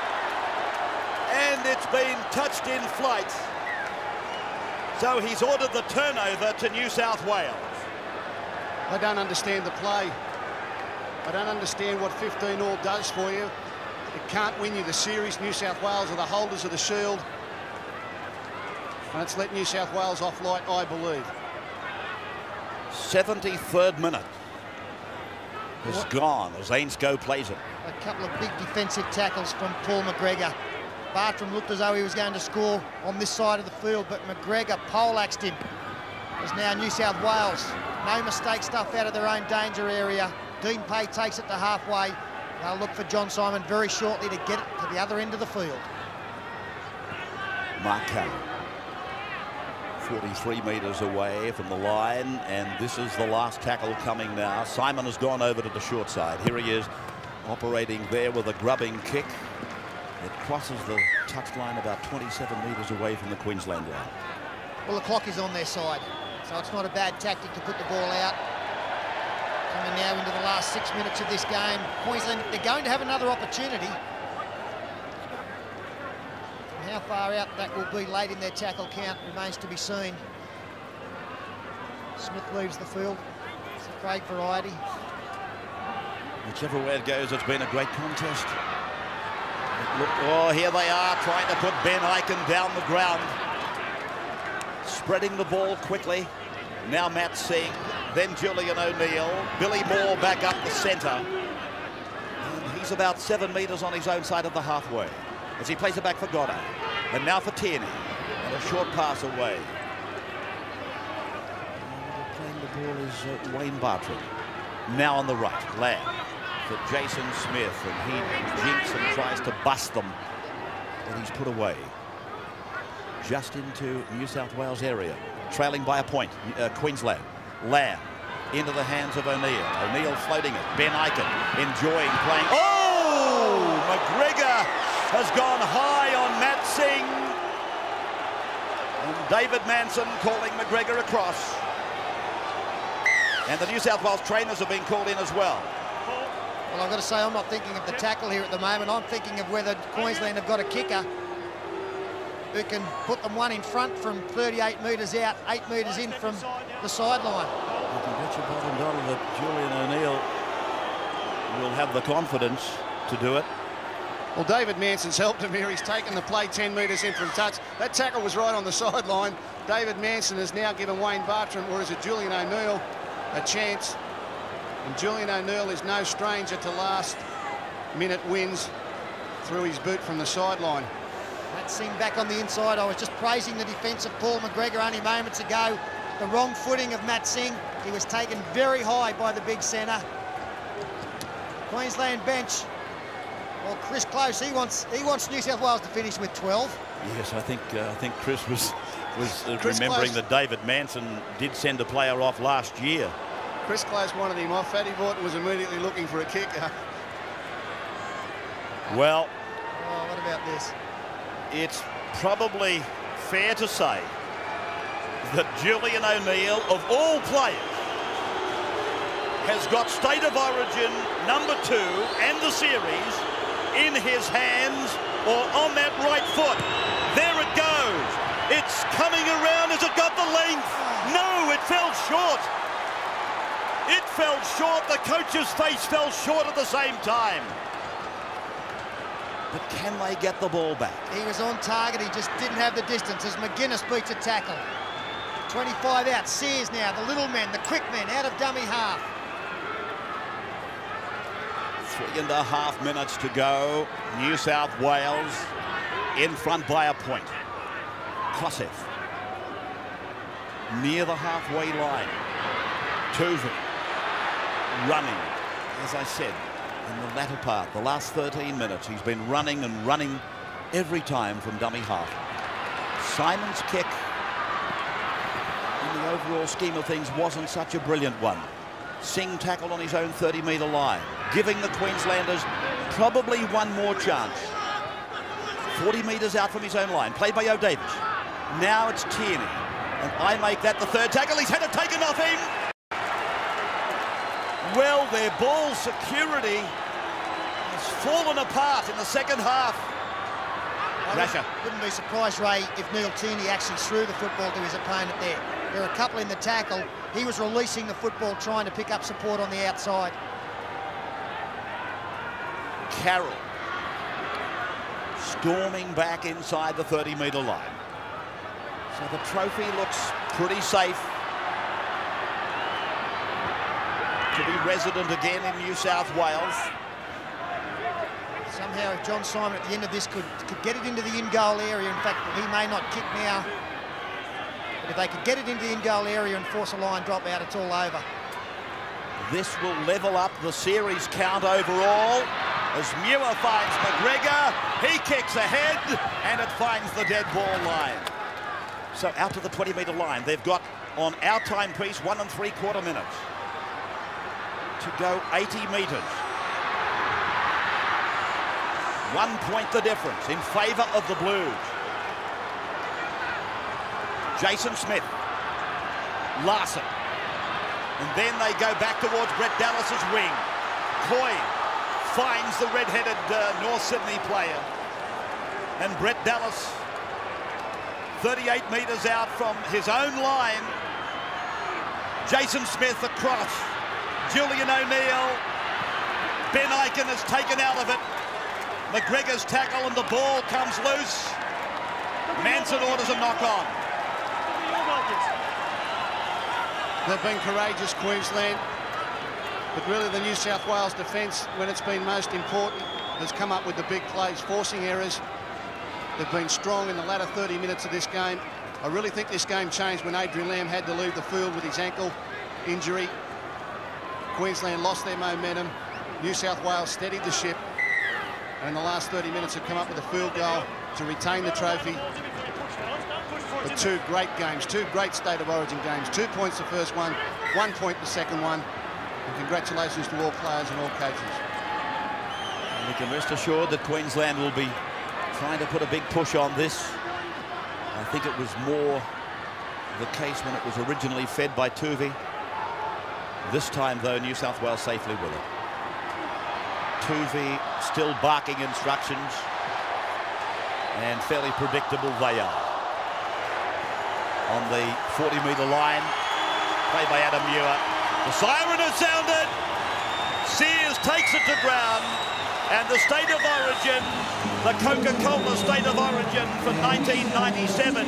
and it's been touched in flight. So he's ordered the turnover to New South Wales. I don't understand the play. I don't understand what 15 all does for you. It can't win you the series. New South Wales are the holders of the shield, and it's let New South Wales off light, I believe. 73rd minute is gone as Ainscough plays it. A couple of big defensive tackles from Paul McGregor. Bartram looked as though he was going to score on this side of the field, but McGregor poleaxed him. As now New South Wales, no mistake stuff out of their own danger area. Dean Pay takes it to halfway. They'll look for John Simon very shortly to get it to the other end of the field. Mark Carey, 43 metres away from the line, and this is the last tackle coming now. Simon has gone over to the short side. Here he is, operating there with a grubbing kick. It crosses the touchline about 27 metres away from the Queensland line. Well, the clock is on their side, so it's not a bad tactic to put the ball out. Coming now into the last 6 minutes of this game. Queensland, they're going to have another opportunity. And how far out that will be late in their tackle count remains to be seen. Smith leaves the field. It's a Craig variety. Whichever way it goes, it's been a great contest. Look, oh, here they are trying to put Ben Ikin down the ground. Spreading the ball quickly. Now Matt Singh, then Julian O'Neill. Billy Moore back up the centre. And he's about 7 metres on his own side of the halfway as he plays it back for Goddard. And now for Tierney. And a short pass away. And playing the ball is Wayne Bartram. Now on the right, Lamb for Jason Smith, and he jinks and tries to bust them, but he's put away. Just into New South Wales area, trailing by a point, Queensland. Lamb into the hands of O'Neill. O'Neill floating it. Ben Ikin enjoying playing. Oh! McGregor has gone high on Matt Singh. And David Manson calling McGregor across. And the New South Wales trainers have been called in as well. Well, I've got to say, I'm not thinking of the tackle here at the moment. I'm thinking of whether Queensland have got a kicker who can put them one in front from 38 metres out, 8 metres in from the sideline. You can bet your bottom dollar that Julian O'Neill will have the confidence to do it. Well, David Manson's helped him here. He's taken the play 10 metres in from touch. That tackle was right on the sideline. David Manson has now given Wayne Bartram, or is it Julian O'Neill, a chance. And Julian O'Neill is no stranger to last-minute wins through his boot from the sideline. That Singh back on the inside. I was just praising the defence of Paul McGregor only moments ago. The wrong footing of Matt Singh. He was taken very high by the big centre. Queensland bench. Well, Chris Close, he wants New South Wales to finish with 12. Yes, I think Chris was Chris remembering Close. that David Manson did send a player off last year. Chris Close wanted him off. Fatty Vorton was immediately looking for a kicker. Well, Oh, what about this? it's probably fair to say that Julian O'Neill, of all players, has got State of Origin #2 and the series in his hands or on that right foot. There it goes. It's coming around. Has it got the length? No, it fell short. It fell short. The coach's face fell short at the same time. But can they get the ball back? He was on target. He just didn't have the distance as McGuinness beats a tackle. 25 out. Sears now, the little men, the quick men, out of dummy half. 3.5 minutes to go. New South Wales in front by a point. Kosev near the halfway line. Tuvi running, as I said, in the latter part, the last 13 minutes. He's been running and running every time from dummy half. Simon's kick, in the overall scheme of things, wasn't such a brilliant one. Singh tackled on his own 30-metre line, giving the Queenslanders probably one more chance. 40 metres out from his own line, played by O'Davis. Now it's Tierney, and I make that the third tackle. He's had it taken off him. Well, their ball security has fallen apart in the second half. I wouldn't be surprised, Ray, if Neil Tierney actually threw the football to his opponent there. There were a couple in the tackle. He was releasing the football, trying to pick up support on the outside. Carroll storming back inside the 30-metre line. So the trophy looks pretty safe to be resident again in New South Wales. Somehow, if John Simon at the end of this could get it into the in-goal area, in fact, he may not kick now, but if they could get it into the in-goal area and force a line drop out, it's all over. This will level up the series count overall as Muir finds McGregor. He kicks ahead and it finds the dead ball line. So out to the 20-metre line. They've got on our timepiece 1 3/4 minutes to go 80 metres. 1 point the difference in favour of the Blues. Jason Smith, Larson, and then they go back towards Brett Dallas's wing. Coy finds the red-headed North Sydney player, and Brett Dallas, 38 metres out from his own line. Jason Smith across. Julian O'Neill. Ben Ikin is taken out of it. McGregor's tackle and the ball comes loose. Manson orders a knock-on. They've been courageous, Queensland, but really the New South Wales defence, when it's been most important, has come up with the big plays, forcing errors. They've been strong in the latter 30 minutes of this game. I really think this game changed when Adrian Lamb had to leave the field with his ankle injury. Queensland lost their momentum. New South Wales steadied the ship, and in the last 30 minutes have come up with a field goal to retain the trophy. But two great games, two great State of Origin games. 2 points the first one, 1 point the second one. And congratulations to all players and all coaches. And we can rest assured that Queensland will be trying to put a big push on this. I think it was more the case when it was originally fed by Tuvi. This time, though, New South Wales safely with it. Tuvey still barking instructions, and fairly predictable they are. On the 40-metre line, played by Adam Muir. The siren has sounded. Sears takes it to ground, and the State of Origin, the Coca-Cola State of Origin for 1997,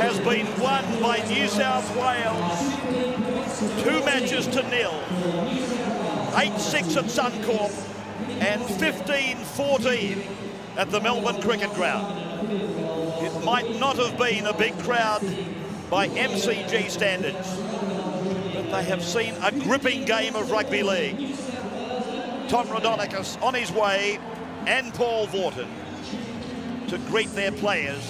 has been won by New South Wales 2-0. 8-6 at Suncorp and 15-14 at the Melbourne Cricket Ground. It might not have been a big crowd by MCG standards, but they have seen a gripping game of rugby league. Tom Raudonikis on his way, and Paul Vaughton, to greet their players.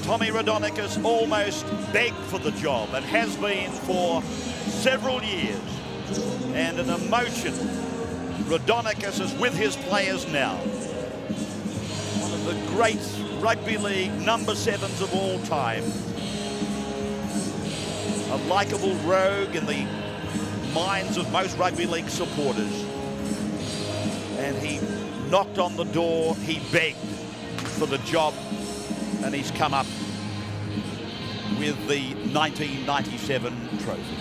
Tommy Raudonikis almost begged for the job, and has been for several years. And an emotion, Raudonikis is with his players now. One of the great rugby league number 7s of all time. A likeable rogue in the minds of most rugby league supporters. And he knocked on the door, he begged for the job, and he's come up with the 1997 trophy.